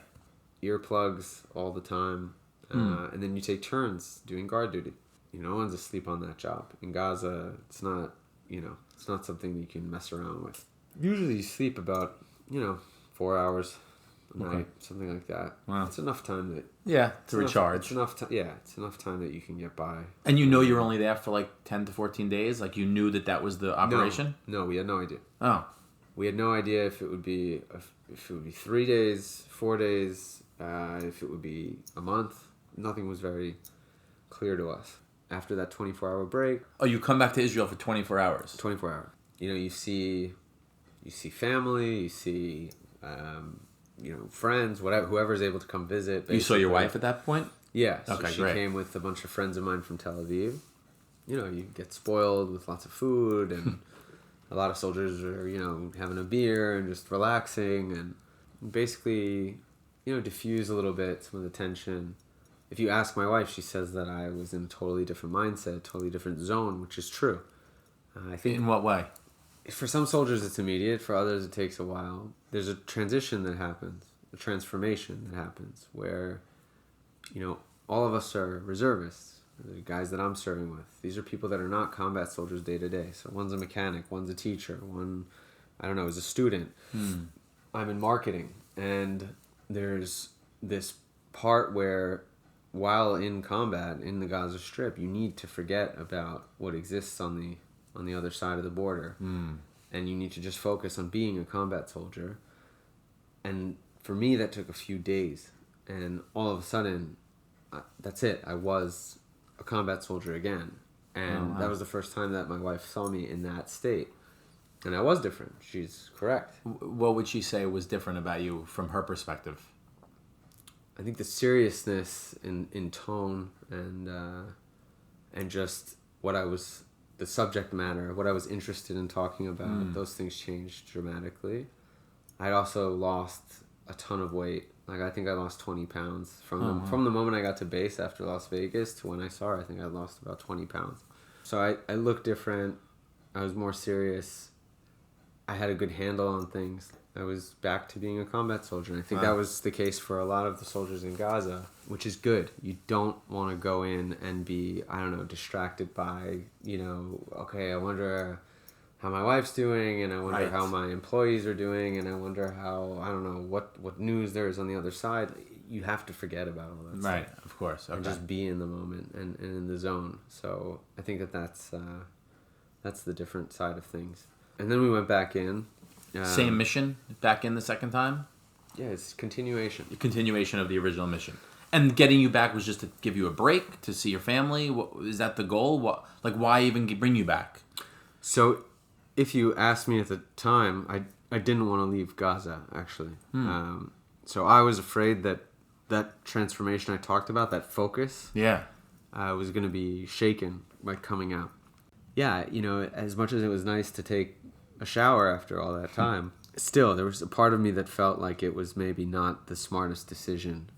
Earplugs all the time, and then you take turns doing guard duty. No one's asleep on that job. In Gaza, it's not, it's not something you can mess around with. Usually you sleep about, 4 hours a night, something like that. Wow. It's enough time that... To recharge. It's enough time, yeah, it's enough time that you can get by. And you were only there for like 10 to 14 days? Like you knew that was the operation? No, we had no idea. Oh. We had no idea if it would be 3 days, 4 days, if it would be a month. Nothing was very clear to us. After that 24-hour break... Oh, you come back to Israel for 24 hours? 24 hours. You see family, you see, friends, whatever, whoever's able to come visit. Basically. You saw your wife at that point? Yeah. So okay, she great. came with a bunch of friends of mine from Tel Aviv. You get spoiled with lots of food, and a lot of soldiers are, having a beer and just relaxing, and basically, diffuse a little bit some of the tension. If you ask my wife, she says that I was in a totally different mindset, totally different zone, which is true. I think. In what way? For some soldiers, it's immediate. For others, it takes a while. There's a transition that happens, a transformation that happens, where, all of us are reservists. The guys that I'm serving with, these are people that are not combat soldiers day to day. So one's a mechanic, one's a teacher, one, is a student. I'm in marketing, and there's this part where, while in combat in the Gaza Strip, you need to forget about what exists on the other side of the border, and you need to just focus on being a combat soldier. And for me, that took a few days, and all of a sudden, that's it. I was a combat soldier again, and that was the first time that my wife saw me in that state, and I was different. She's correct. What would she say was different about you from her perspective? I think the seriousness in tone and just the subject matter, what I was interested in talking about, those things changed dramatically. I'd also lost a ton of weight. Like, I think I lost 20 pounds from the moment I got to base after Las Vegas to when I saw her. I think I lost about 20 pounds. So I looked different. I was more serious. I had a good handle on things. I was back to being a combat soldier. And I think that was the case for a lot of the soldiers in Gaza, which is good. You don't want to go in and be, distracted by, okay, I wonder how my wife's doing, and I wonder how my employees are doing, and I wonder how, what news there is on the other side. You have to forget about all that stuff. Right, of course. Okay. And just be in the moment and in the zone. So I think that's the different side of things. And then we went back in. Same mission back in the second time? Yeah, it's continuation. Continuation of the original mission. And getting you back was just to give you a break, to see your family? Is that the goal? Why even bring you back? So, if you asked me at the time, I didn't want to leave Gaza, actually. So I was afraid that transformation I talked about, that focus, was going to be shaken by coming out. Yeah, as much as it was nice to take a shower after all that time, still, there was a part of me that felt like it was maybe not the smartest decision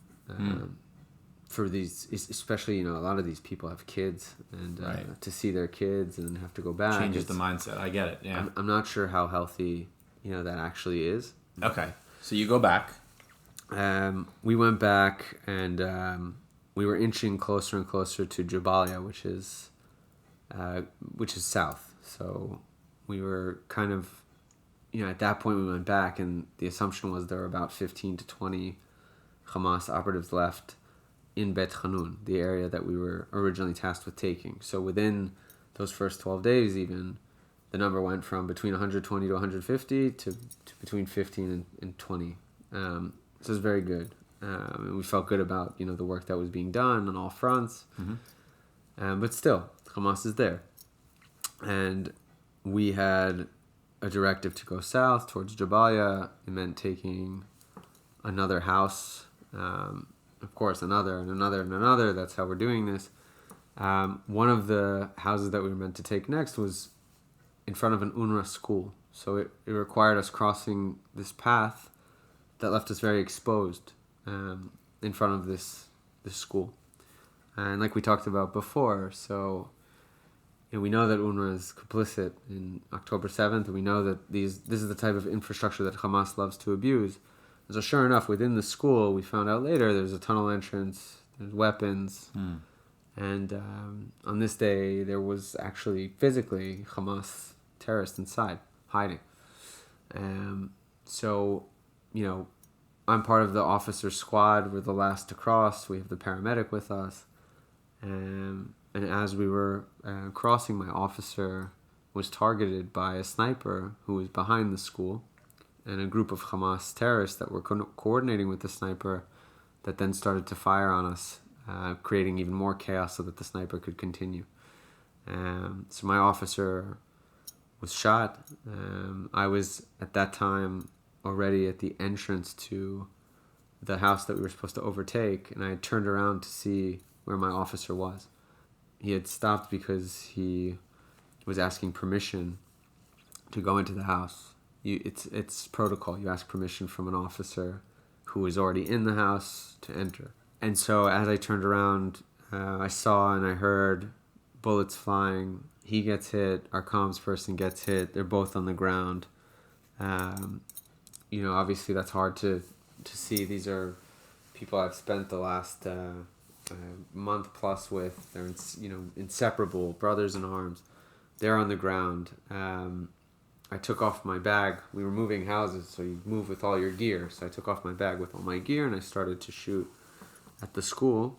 for these, especially, a lot of these people have kids, and to see their kids and have to go back. Changes the mindset. I get it, yeah. I'm not sure how healthy, that actually is. Okay, so you go back. We went back, and we were inching closer and closer to Jabalia, which is south. So we were kind of, at that point we went back, and the assumption was there were about 15 to 20 Hamas operatives left in Bet Hanun, the area that we were originally tasked with taking. So within those first 12 days even, the number went from between 120 to 150 to between 15 and 20. So it was very good. And we felt good about, the work that was being done on all fronts. But still, Hamas is there. And we had a directive to go south towards Jabalia. It meant taking another house, of course, another and another and another. That's how we're doing this. One of the houses that we were meant to take next was in front of an UNRWA school. So it required us crossing this path that left us very exposed in front of this school. And like we talked about before, so, we know that UNRWA is complicit in October 7th, and we know that this is the type of infrastructure that Hamas loves to abuse. And so sure enough, within the school, we found out later there's a tunnel entrance, there's weapons, and on this day there was actually physically Hamas terrorists inside, hiding. So, I'm part of the officer squad. We're the last to cross. We have the paramedic with us. And as we were crossing, my officer was targeted by a sniper who was behind the school, and a group of Hamas terrorists that were coordinating with the sniper that then started to fire on us, creating even more chaos so that the sniper could continue. So my officer was shot. I was at that time already at the entrance to the house that we were supposed to overtake, and I had turned around to see where my officer was. He had stopped because he was asking permission to go into the house. It's protocol. You ask permission from an officer who is already in the house to enter. And so as I turned around, I saw and I heard bullets flying. He gets hit. Our comms person gets hit. They're both on the ground. Obviously that's hard to see. These are people I've spent the last month plus with. They're inseparable, brothers in arms. They're on the ground. I took off my bag. We were moving houses, so you move with all your gear. So I took off my bag with all my gear, and I started to shoot at the school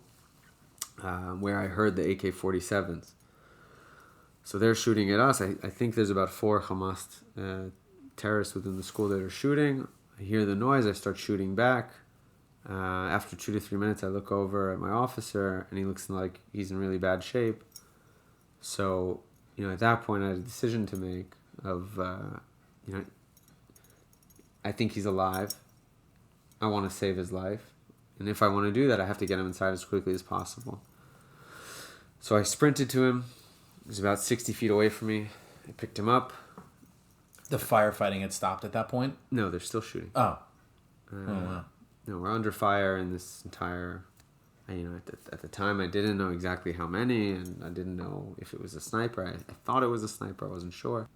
where I heard the AK-47s. So they're shooting at us. I think there's about 4 Hamas terrorists within the school that are shooting. I hear the noise. I start shooting back. After 2 to 3 minutes, I look over at my officer, and he looks like he's in really bad shape. So, at that point, I had a decision to make of, I think he's alive. I want to save his life. And if I want to do that, I have to get him inside as quickly as possible. So I sprinted to him. He was about 60 feet away from me. I picked him up. The firefighting had stopped at that point? No, they're still shooting. Oh. Wow. No, we're under fire in this entire... at the time, I didn't know exactly how many, and I didn't know if it was a sniper. I thought it was a sniper. I wasn't sure.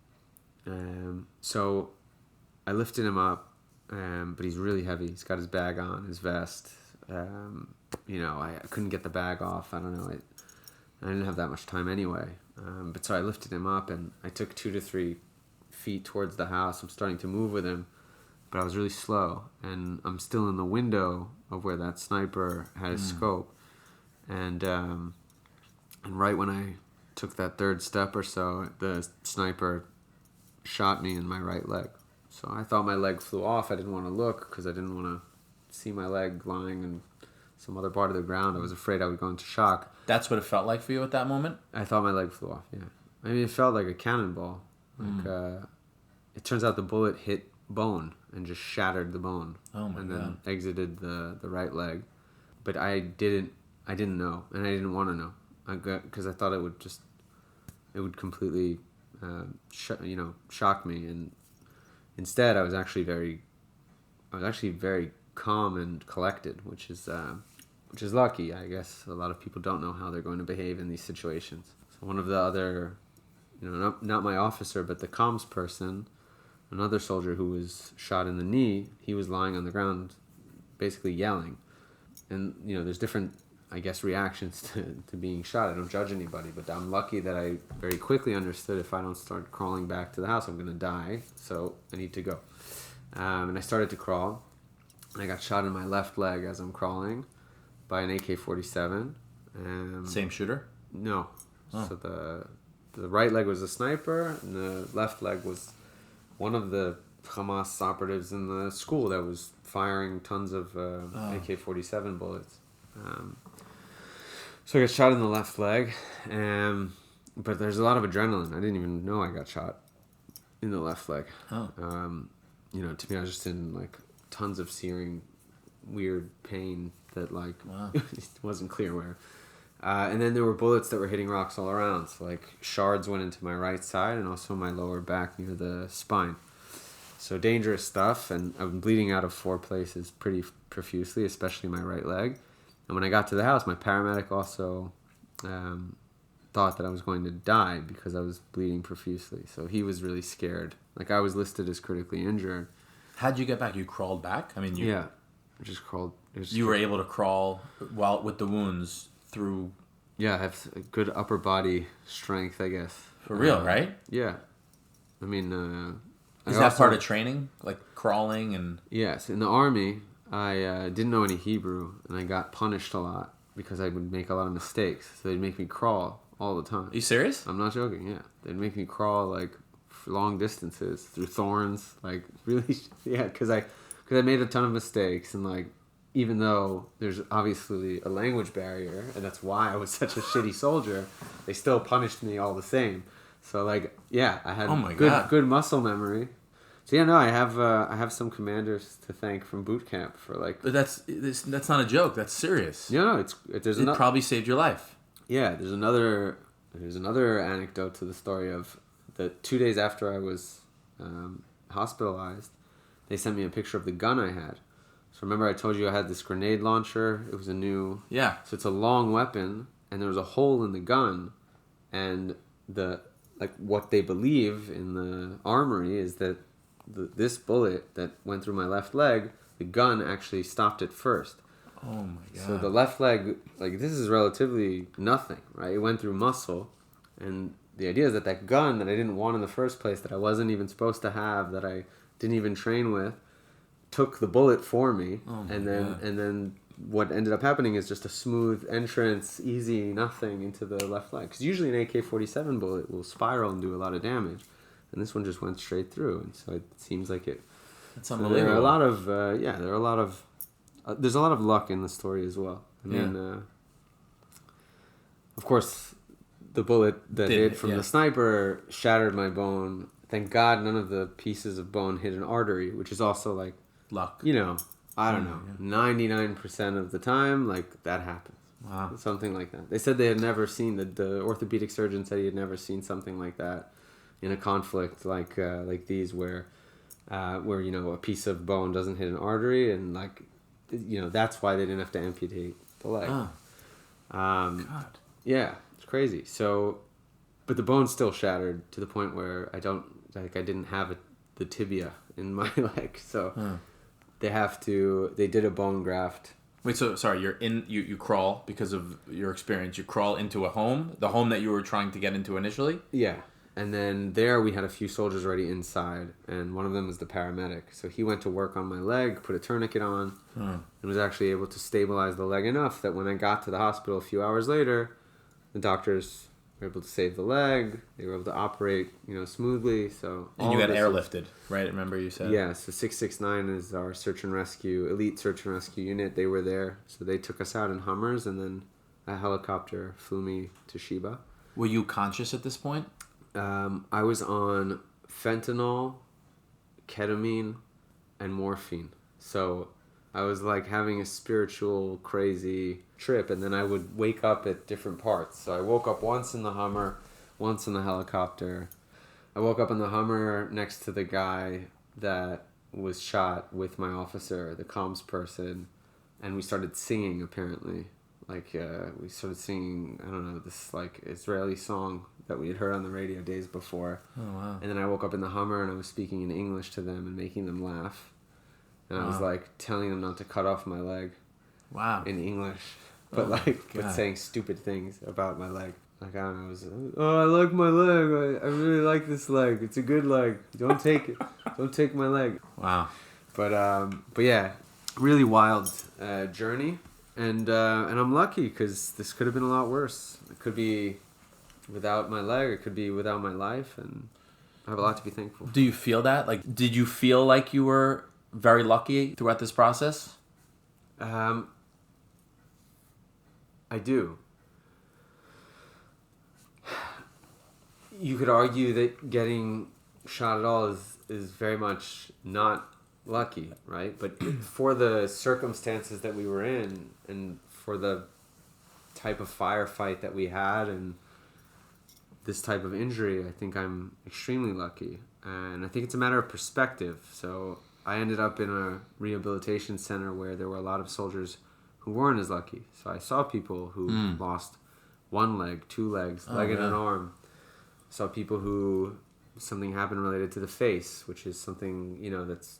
So I lifted him up, but he's really heavy. He's got his bag on, his vest. I couldn't get the bag off. I don't know. I didn't have that much time anyway. But so I lifted him up, and I took 2 to 3 feet towards the house. I'm starting to move with him, but I was really slow, and I'm still in the window of where that sniper had his scope. And right when I took that third step or so, the sniper shot me in my right leg. So I thought my leg flew off. I didn't want to look because I didn't want to see my leg lying in some other part of the ground. I was afraid I would go into shock. That's what it felt like for you at that moment? I thought my leg flew off, yeah. I mean, it felt like a cannonball. It turns out the bullet hit bone and just shattered the bone. Oh my and God. then exited the right leg. But I didn't know, and I didn't want to know, because I thought it would completely shock me. And instead, I was actually very calm and collected, which is lucky. I guess a lot of people don't know how they're going to behave in these situations. So one of the other, not my officer, but the comms person, another soldier who was shot in the knee, he was lying on the ground basically yelling. And, there's different, I guess, reactions to being shot. I don't judge anybody, but I'm lucky that I very quickly understood if I don't start crawling back to the house, I'm going to die. So I need to go. And I started to crawl. I got shot in my left leg as I'm crawling by an AK-47. Same shooter? No. Oh. So the right leg was a sniper, and the left leg was one of the Hamas operatives in the school that was firing tons of AK-47 bullets. So I got shot in the left leg, but there's a lot of adrenaline. I didn't even know I got shot in the left leg. Oh. To me, I was just in tons of searing, weird pain that Wow. it wasn't clear where. And then there were bullets that were hitting rocks all around. So shards went into my right side and also my lower back near the spine. So dangerous stuff, and I'm bleeding out of 4 places pretty profusely, especially my right leg. And when I got to the house, my paramedic also thought thought that I was going to die because I was bleeding profusely. So he was really scared. Like, I was listed as critically injured. How'd you get back? You crawled back? I mean, Yeah, I just crawled. You were able to crawl while with the wounds through. Yeah, I have a good upper body strength, I guess. For real, right? Yeah. I mean, Is that part of training? Like crawling and... Yes. In the Army, I didn't know any Hebrew, and I got punished a lot because I would make a lot of mistakes. So they'd make me crawl all the time. Are you serious? I'm not joking, yeah. They'd make me crawl, like, for long distances through thorns. Like, really, yeah, because I made a ton of mistakes, and, like, even though there's obviously a language barrier, and that's why I was such a shitty soldier, they still punished me all the same. So, like, yeah, I had good muscle memory. So yeah, no, I have some commanders to thank from boot camp for, like. But that's not a joke. That's serious. No, it probably saved your life. Yeah, there's another anecdote to the story of the 2 days after I was hospitalized. They sent me a picture of the gun I had. So remember I told you I had this grenade launcher. It was a new. Yeah. So it's a long weapon, and there was a hole in the gun, and what they believe in the armory is that this bullet that went through my left leg, the gun actually stopped it first. Oh my god. So the left leg, like, this is relatively nothing, right? It went through muscle, and the idea is that gun that I didn't want in the first place, that I wasn't even supposed to have, that I didn't even train with, took the bullet for me, and then what ended up happening is just a smooth entrance, easy, nothing into the left leg. Because usually an AK-47 bullet will spiral and do a lot of damage, and this one just went straight through, and so it seems like it. That's unbelievable. There are a lot of there's a lot of luck in the story as well. I mean, of course, the bullet that hit from the sniper shattered my bone. Thank God none of the pieces of bone hit an artery, which is also, like, luck. You know, I don't know, 99% of the time, like, that happens. Wow. Something like that. They said they had never seen, the orthopedic surgeon said he had never seen something like that in a conflict like these where you know, a piece of bone doesn't hit an artery, and, like, you know, that's why they didn't have to amputate the leg. Oh. God. Yeah, it's crazy. So, but the bone's still shattered to the point where I didn't have the tibia in my leg. So they did a bone graft. Wait, so sorry, you crawl because of your experience. You crawl into the home that you were trying to get into initially? Yeah. And then there we had a few soldiers already inside, and one of them was the paramedic. So he went to work on my leg, put a tourniquet on, and was actually able to stabilize the leg enough that when I got to the hospital a few hours later, the doctors were able to save the leg. They were able to operate, you know, smoothly. So and you got airlifted, right? Remember you said? Yeah, so 669 is our elite search and rescue unit. They were there. So they took us out in Hummers, and then a helicopter flew me to Sheba. Were you conscious at this point? I was on fentanyl, ketamine, and morphine. So I was, like, having a spiritual, crazy trip, and then I would wake up at different parts. So I woke up once in the Hummer, once in the helicopter. I woke up in the Hummer next to the guy that was shot with my officer, the comms person, and we started singing, apparently. Like, we started singing, I don't know, this, like, Israeli song that we had heard on the radio days before. Oh, wow. And then I woke up in the Hummer, and I was speaking in English to them and making them laugh. And I was, like, telling them not to cut off my leg. Wow. In English. But, but saying stupid things about my leg. Like, I don't know, I was, I like my leg. I really like this leg. It's a good leg. Don't take it. Don't take my leg. Wow. But yeah, really wild journey. And I'm lucky because this could have been a lot worse. It could be without my leg. It could be without my life. And I have a lot to be thankful. Do you feel that? Like, did you feel like you were very lucky throughout this process? I do. You could argue that getting shot at all is very much not lucky, right? But for the circumstances that we were in, and for the type of firefight that we had, and this type of injury, I think I'm extremely lucky. And I think it's a matter of perspective. So I ended up in a rehabilitation center where there were a lot of soldiers who weren't as lucky. So I saw people who lost one leg, two legs, leg and an arm. Saw people who something happened related to the face, which is something, that's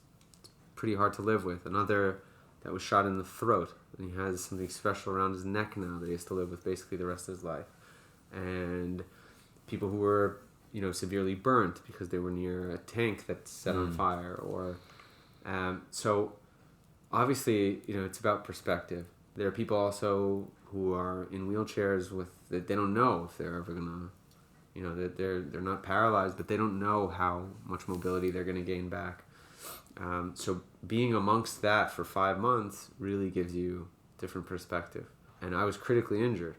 pretty hard to live with. Another that was shot in the throat, and he has something special around his neck now that he has to live with basically the rest of his life. And people who were, severely burnt because they were near a tank that's set on fire, or so obviously, it's about perspective. There are people also who are in wheelchairs that they don't know if they're ever gonna, that they're not paralyzed, but they don't know how much mobility they're gonna gain back. So being amongst that for 5 months really gives you different perspective. And I was critically injured.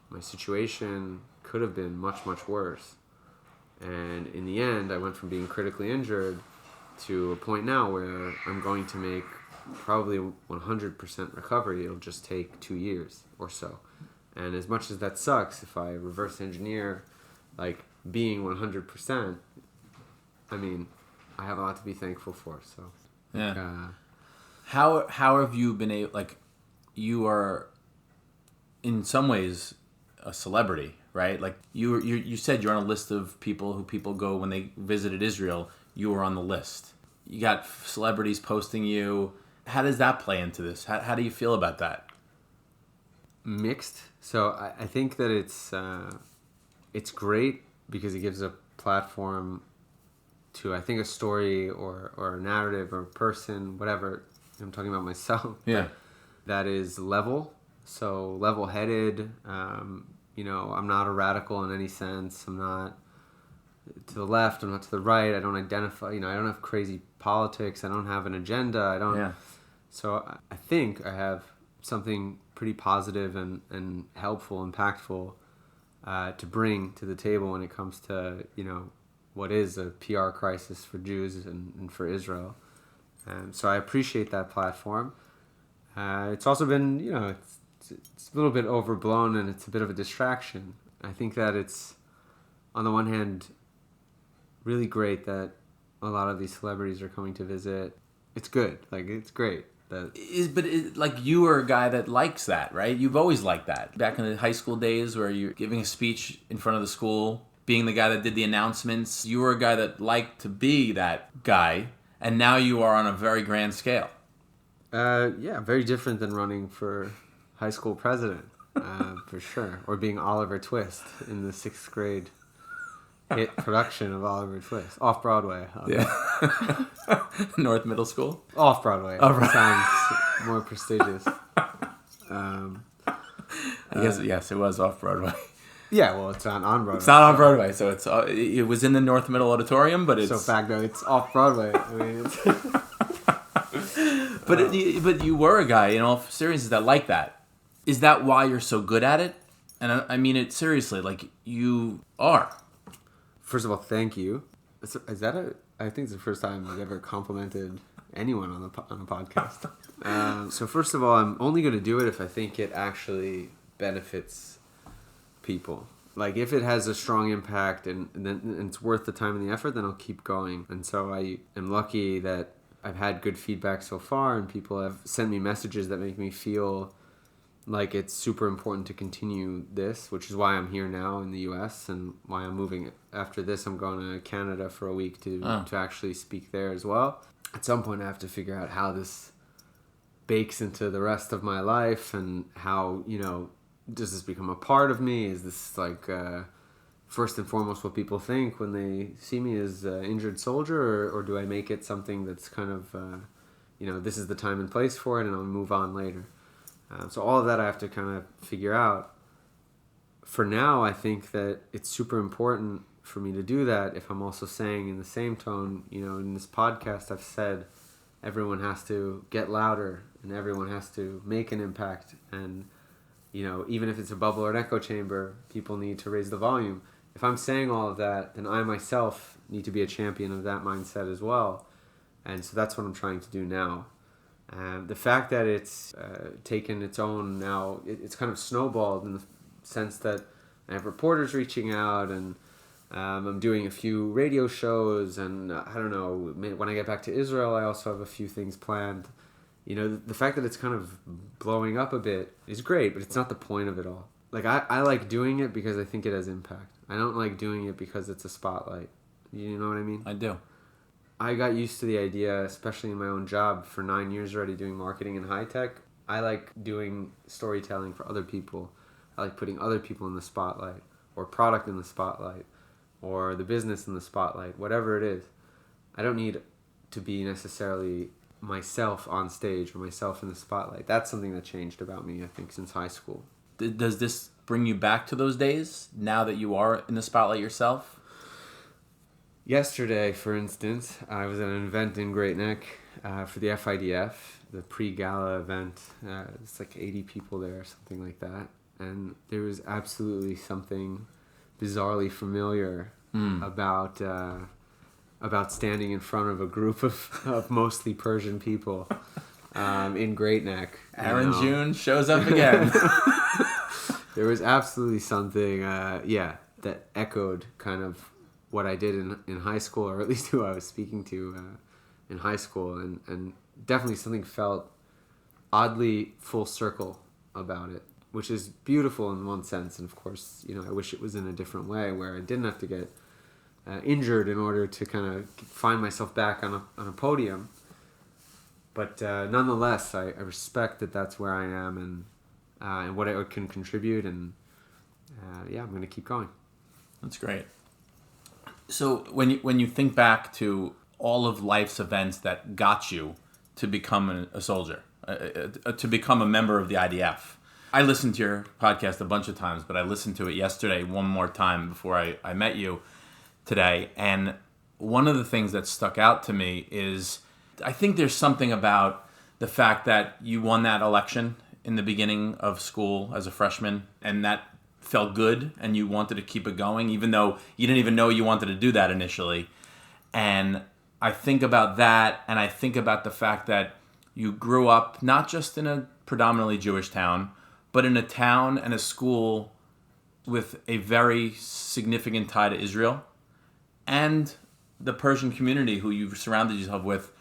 My situation could have been much, much worse. And in the end, I went from being critically injured to a point now where I'm going to make probably 100% recovery. It'll just take 2 years or so. And as much as that sucks, if I reverse engineer like being 100%, I mean, I have a lot to be thankful for. So yeah. How have you been able, like, you are in some ways a celebrity, right? Like you said you're on a list of people who people go when they visited Israel. You were on the list. You got celebrities posting you. How does that play into this? How do you feel about that? Mixed. So I think that it's great because it gives a platform to, I think, a story or a narrative or a person, whatever. I'm talking about myself. Yeah. That is level. So level-headed. I'm not a radical in any sense. I'm not to the left. I'm not to the right. I don't identify. I don't have crazy politics. I don't have an agenda. I don't. Yeah. So I think I have something pretty positive and helpful, impactful to bring to the table when it comes to, what is a PR crisis for Jews and for Israel. So I appreciate that platform. It's also been, it's a little bit overblown and it's a bit of a distraction. I think that it's, on the one hand, really great that a lot of these celebrities are coming to visit. It's good. Like, it's great. Like, you were a guy that likes that, right? You've always liked that. Back in the high school days where you're giving a speech in front of the school, being the guy that did the announcements, you were a guy that liked to be that guy, and now you are on a very grand scale. Yeah, very different than running for high school president, for sure. Or being Oliver Twist in the 6th grade hit production of Oliver Twist. Off-Broadway. Yeah. North Middle School? Off-Broadway. Sounds more prestigious. Yes, it was off-Broadway. Yeah, well, it's not on Broadway. It's not on Broadway, so it was in the North Middle Auditorium, but it's... So, fact, no, it's off-Broadway. I mean, it's... But you were a guy, in all seriousness, that liked that. Is that why you're so good at it? And I mean it seriously, like, you are. First of all, thank you. I think it's the first time I've ever complimented anyone on a podcast. So first of all, I'm only going to do it if I think it actually benefits people. Like, if it has a strong impact and it's worth the time and the effort, then I'll keep going. And so I am lucky that I've had good feedback so far, and people have sent me messages that make me feel like it's super important to continue this, which is why I'm here now in the U.S. and why I'm moving. After this, I'm going to Canada for a week to actually speak there as well. At some point, I have to figure out how this bakes into the rest of my life, and how, does this become a part of me? Is this like first and foremost what people think when they see me as an injured soldier, or do I make it something that's kind of, this is the time and place for it, and I'll move on later. So all of that I have to kind of figure out. For now, I think that it's super important for me to do that if I'm also saying in the same tone, in this podcast I've said everyone has to get louder and everyone has to make an impact. And, even if it's a bubble or an echo chamber, people need to raise the volume. If I'm saying all of that, then I myself need to be a champion of that mindset as well. And so that's what I'm trying to do now. The fact that it's taken its own now, it's kind of snowballed in the sense that I have reporters reaching out, and I'm doing a few radio shows, and I don't know, when I get back to Israel, I also have a few things planned. The fact that it's kind of blowing up a bit is great, but it's not the point of it all. Like, I like doing it because I think it has impact. I don't like doing it because it's a spotlight. You know what I mean? I do. I got used to the idea, especially in my own job, for 9 years already doing marketing in high tech. I like doing storytelling for other people. I like putting other people in the spotlight, or product in the spotlight, or the business in the spotlight, whatever it is. I don't need to be necessarily myself on stage or myself in the spotlight. That's something that changed about me, I think, since high school. Does this bring you back to those days now that you are in the spotlight yourself? Yesterday, for instance, I was at an event in Great Neck for the FIDF, the pre-gala event. It's like 80 people there, something like that. And there was absolutely something bizarrely familiar about standing in front of a group of mostly Persian people in Great Neck. Aaron June shows up again. There was absolutely something, that echoed kind of what I did in high school, or at least who I was speaking to in high school. And definitely something felt oddly full circle about it, which is beautiful in one sense. And of course, I wish it was in a different way where I didn't have to get injured in order to kind of find myself back on a podium. But nonetheless, I respect that that's where I am and what it can contribute. And I'm going to keep going. That's great. So when you think back to all of life's events that got you to become a soldier, to become a member of the IDF, I listened to your podcast a bunch of times, but I listened to it yesterday one more time before I met you today. And one of the things that stuck out to me is I think there's something about the fact that you won that election in the beginning of school as a freshman, and that felt good and you wanted to keep it going, even though you didn't even know you wanted to do that initially. And I think about that, and I think about the fact that you grew up not just in a predominantly Jewish town, but in a town and a school with a very significant tie to Israel, and the Persian community who you've surrounded yourself with,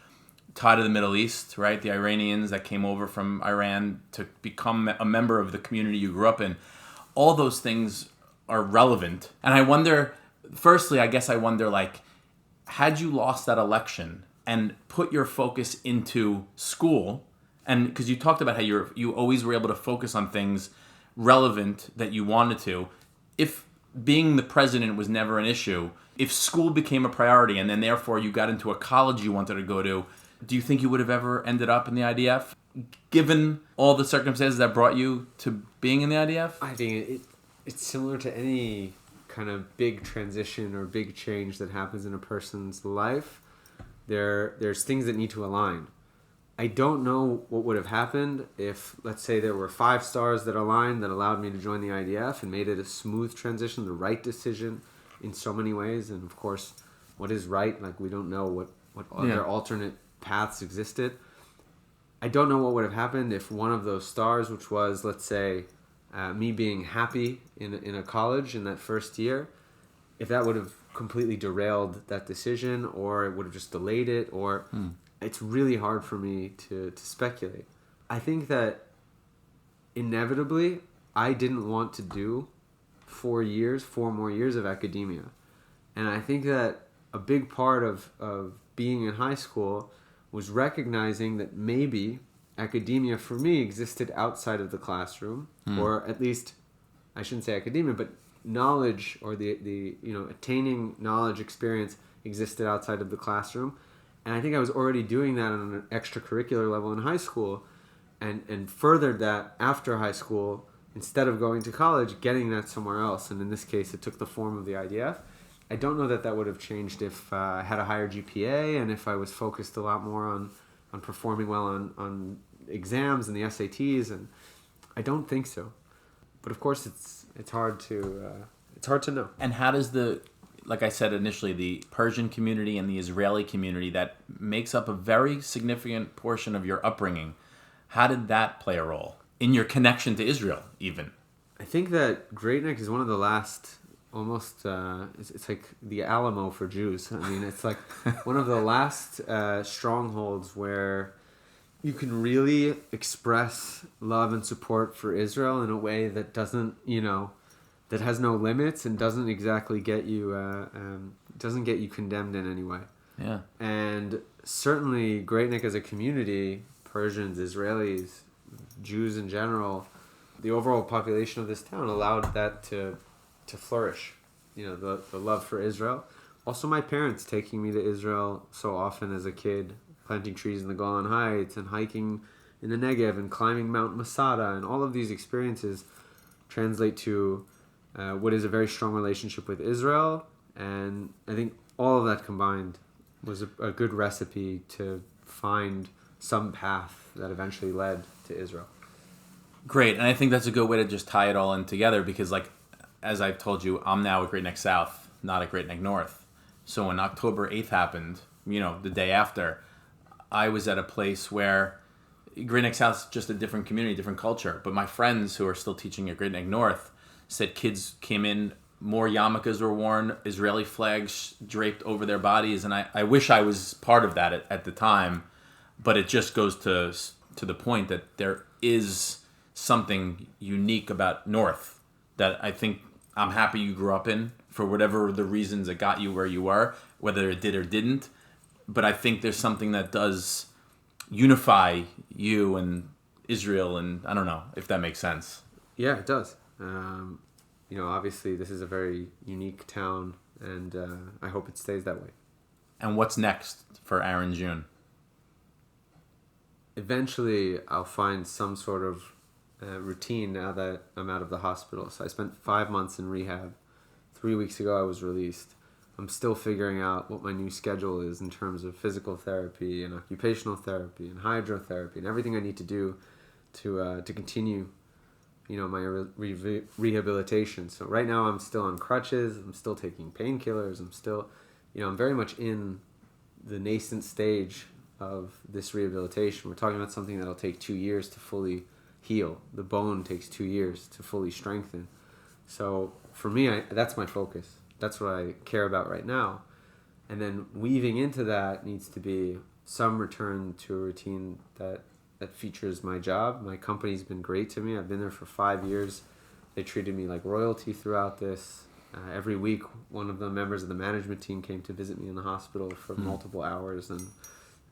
tied to the Middle East, right? The Iranians that came over from Iran to become a member of the community you grew up in. All those things are relevant. And I wonder, firstly, I wonder, like, had you lost that election and put your focus into school, and because you talked about how you always were able to focus on things relevant that you wanted to, if being the president was never an issue, if school became a priority and then therefore you got into a college you wanted to go to, do you think you would have ever ended up in the IDF, given all the circumstances that brought you to being in the IDF? I think it's similar to any kind of big transition or big change that happens in a person's life. There's things that need to align. I don't know what would have happened if, let's say, there were 5 stars that aligned that allowed me to join the IDF and made it a smooth transition, the right decision in so many ways. And of course, what is right? Like, we don't know what other alternate paths existed. I don't know what would have happened if one of those stars, which was, let's say, me being happy in a college in that first year, if that would have completely derailed that decision, or it would have just delayed it, or it's really hard for me to speculate. I think that inevitably I didn't want to do 4 more years of academia. And I think that a big part of being in high school was recognizing that maybe academia for me existed outside of the classroom, or at least, I shouldn't say academia, but knowledge, or the attaining knowledge experience existed outside of the classroom. And I think I was already doing that on an extracurricular level in high school, and furthered that after high school, instead of going to college, getting that somewhere else. And in this case, it took the form of the IDF. I don't know that would have changed if I had a higher GPA and if I was focused a lot more on performing well on exams and the SATs, and I don't think so. But of course, it's hard to know. And how does like I said initially, the Persian community and the Israeli community that makes up a very significant portion of your upbringing, how did that play a role in your connection to Israel even? I think that Great Neck is one of the last, almost, it's like the Alamo for Jews. I mean, it's like one of the last strongholds where you can really express love and support for Israel in a way that doesn't, that has no limits and doesn't exactly doesn't get you condemned in any way. Yeah. And certainly Great Neck as a community, Persians, Israelis, Jews in general, the overall population of this town allowed that to flourish. The love for Israel. Also, my parents taking me to Israel so often as a kid, planting trees in the Golan Heights and hiking in the Negev and climbing Mount Masada, and all of these experiences translate to what is a very strong relationship with Israel. And I think all of that combined was a good recipe to find some path that eventually led to Israel. Great. And I think that's a good way to just tie it all in together because, like, as I've told you, I'm now at Great Neck South, not at Great Neck North. So when October 8th happened, the day after, I was at a place where Great Neck South is just a different community, different culture. But my friends who are still teaching at Great Neck North said kids came in, more yarmulkes were worn, Israeli flags draped over their bodies. And I wish I was part of that at the time. But it just goes to the point that there is something unique about North that I think I'm happy you grew up in for whatever the reasons it got you where you were, whether it did or didn't. But I think there's something that does unify you and Israel, and I don't know if that makes sense. Yeah, it does. Obviously this is a very unique town, and I hope it stays that way. And what's next for Aaron June? Eventually, I'll find some sort of routine now that I'm out of the hospital. So I spent 5 months in rehab. 3 weeks ago, I was released. I'm still figuring out what my new schedule is in terms of physical therapy and occupational therapy and hydrotherapy and everything I need to do to continue, my rehabilitation. So right now, I'm still on crutches. I'm still taking painkillers. I'm still, I'm very much in the nascent stage of this rehabilitation. We're talking about something that'll take 2 years to fully heal. The bone takes 2 years to fully strengthen. So for me, that's my focus. That's what I care about right now. And then weaving into that needs to be some return to a routine that features my job. My company's been great to me. I've been there for 5 years. They treated me like royalty throughout this. Every week, one of the members of the management team came to visit me in the hospital for multiple hours, and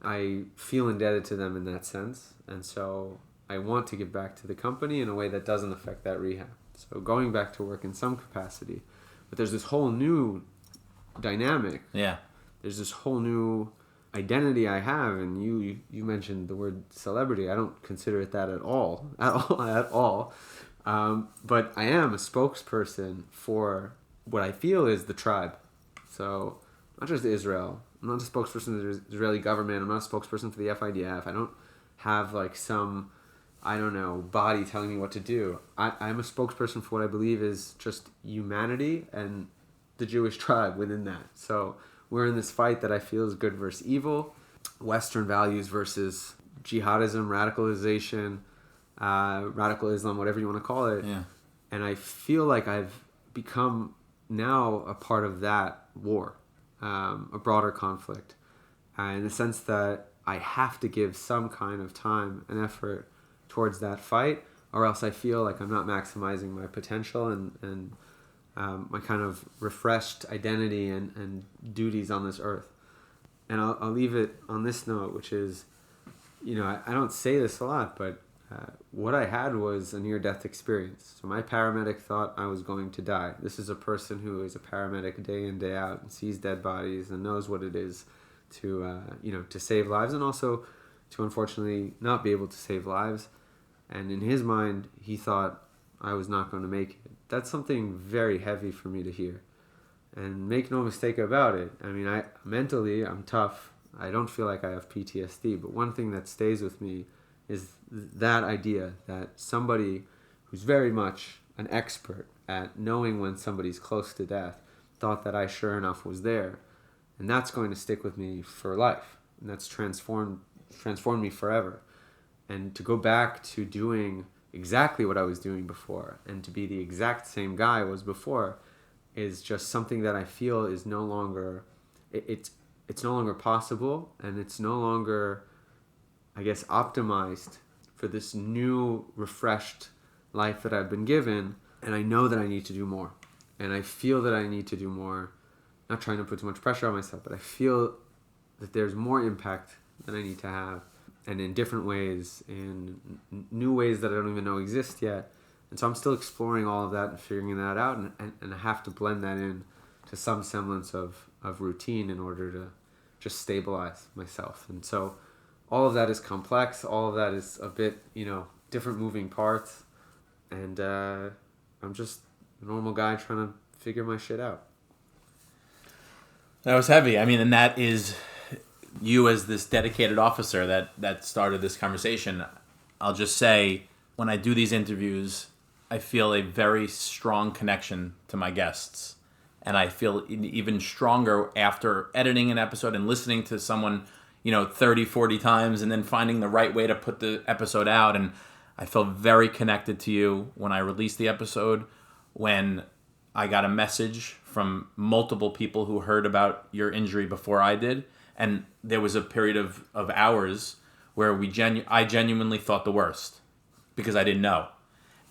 I feel indebted to them in that sense. And so I want to give back to the company in a way that doesn't affect that rehab. So going back to work in some capacity. But there's this whole new dynamic. Yeah. There's this whole new identity I have, and you mentioned the word celebrity. I don't consider it that at all. But I am a spokesperson for what I feel is the tribe. So not just Israel. I'm not a spokesperson for the Israeli government. I'm not a spokesperson for the FIDF. I don't have some, body telling me what to do. I'm a spokesperson for what I believe is just humanity and the Jewish tribe within that. So we're in this fight that I feel is good versus evil, Western values versus jihadism, radicalization, radical Islam, whatever you want to call it. Yeah. And I feel like I've become now a part of that war, a broader conflict, in the sense that I have to give some kind of time and effort towards that fight, or else I feel like I'm not maximizing my potential and my kind of refreshed identity and duties on this earth. And I'll leave it on this note, which is, I don't say this a lot, but what I had was a near-death experience. So my paramedic thought I was going to die. This is a person who is a paramedic day in, day out, and sees dead bodies and knows what it is to save lives, and also to unfortunately not be able to save lives. And in his mind, he thought I was not going to make it. That's something very heavy for me to hear. And make no mistake about it. I mean, mentally, I'm tough. I don't feel like I have PTSD. But one thing that stays with me is that idea that somebody who's very much an expert at knowing when somebody's close to death thought that I sure enough was there. And that's going to stick with me for life. And that's transformed me forever. And to go back to doing exactly what I was doing before and to be the exact same guy I was before is just something that I feel is no longer, it's no longer possible, and it's no longer, I guess, optimized for this new, refreshed life that I've been given. And I know that I need to do more. And I feel that I need to do more. Not trying to put too much pressure on myself, but I feel that there's more impact that I need to have. And in different ways, in new ways that I don't even know exist yet. And so I'm still exploring all of that and figuring that out. And I have to blend that in to some semblance of routine in order to just stabilize myself. And so all of that is complex. All of that is a bit, different moving parts. And I'm just a normal guy trying to figure my shit out. That was heavy. I mean, and that is you as this dedicated officer that started this conversation. I'll just say, when I do these interviews, I feel a very strong connection to my guests. And I feel even stronger after editing an episode and listening to someone, 30, 40 times and then finding the right way to put the episode out. And I felt very connected to you when I released the episode, when I got a message from multiple people who heard about your injury before I did. And there was a period of hours where I genuinely thought the worst because I didn't know.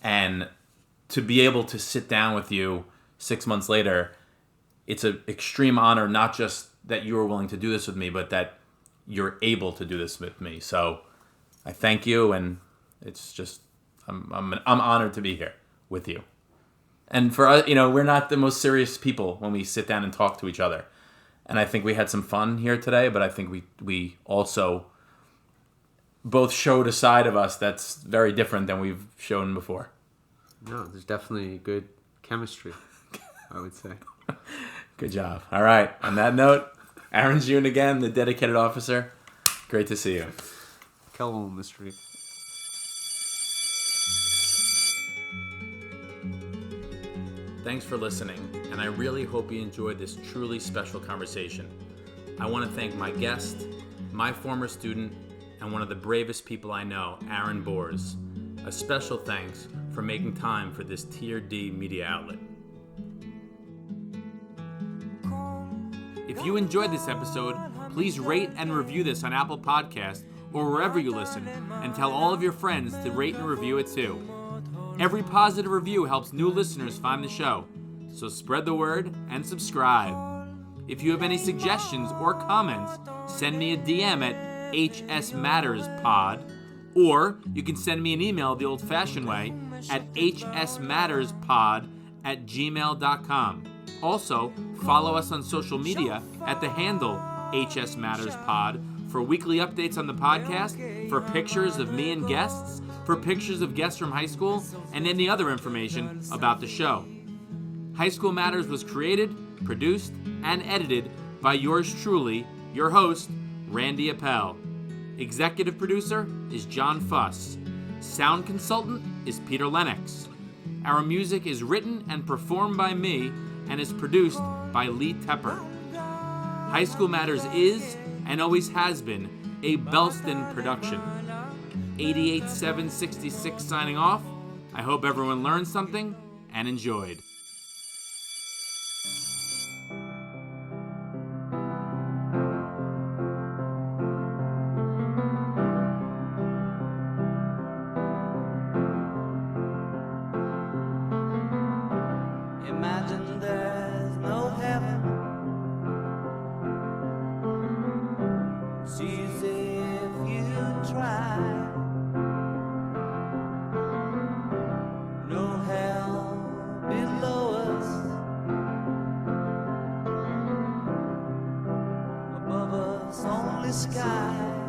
And to be able to sit down with you 6 months later, it's an extreme honor, not just that you were willing to do this with me, but that you're able to do this with me. So I thank you, and it's just, I'm honored to be here with you. And for us, we're not the most serious people when we sit down and talk to each other. And I think we had some fun here today, but I think we also both showed a side of us that's very different than we've shown before. No, there's definitely good chemistry, I would say. Good job. All right. On that note, Aaron June again, the dedicated officer. Great to see you. Kelvin mystery. Thanks for listening, and I really hope you enjoyed this truly special conversation. I want to thank my guest, my former student, and one of the bravest people I know, Aaron Bours. A special thanks for making time for this Tier D media outlet. If you enjoyed this episode, please rate and review this on Apple Podcasts or wherever you listen, and tell all of your friends to rate and review it too. Every positive review helps new listeners find the show, so spread the word and subscribe. If you have any suggestions or comments, send me a DM at hsmatterspod, or you can send me an email the old-fashioned way at hsmatterspod@gmail.com. Also, follow us on social media at the handle hsmatterspod for weekly updates on the podcast, for pictures of me and guests, for pictures of guests from high school, and any other information about the show. High School Matters was created, produced, and edited by yours truly, your host, Randy Appel. Executive producer is John Fuss. Sound consultant is Peter Lennox. Our music is written and performed by me and is produced by Lee Tepper. High School Matters is, and always has been, a Belston production. 88-766 signing off. I hope everyone learned something and enjoyed. Imagine there's no heaven. It's easy if you try. No hell below us. Above us only sky.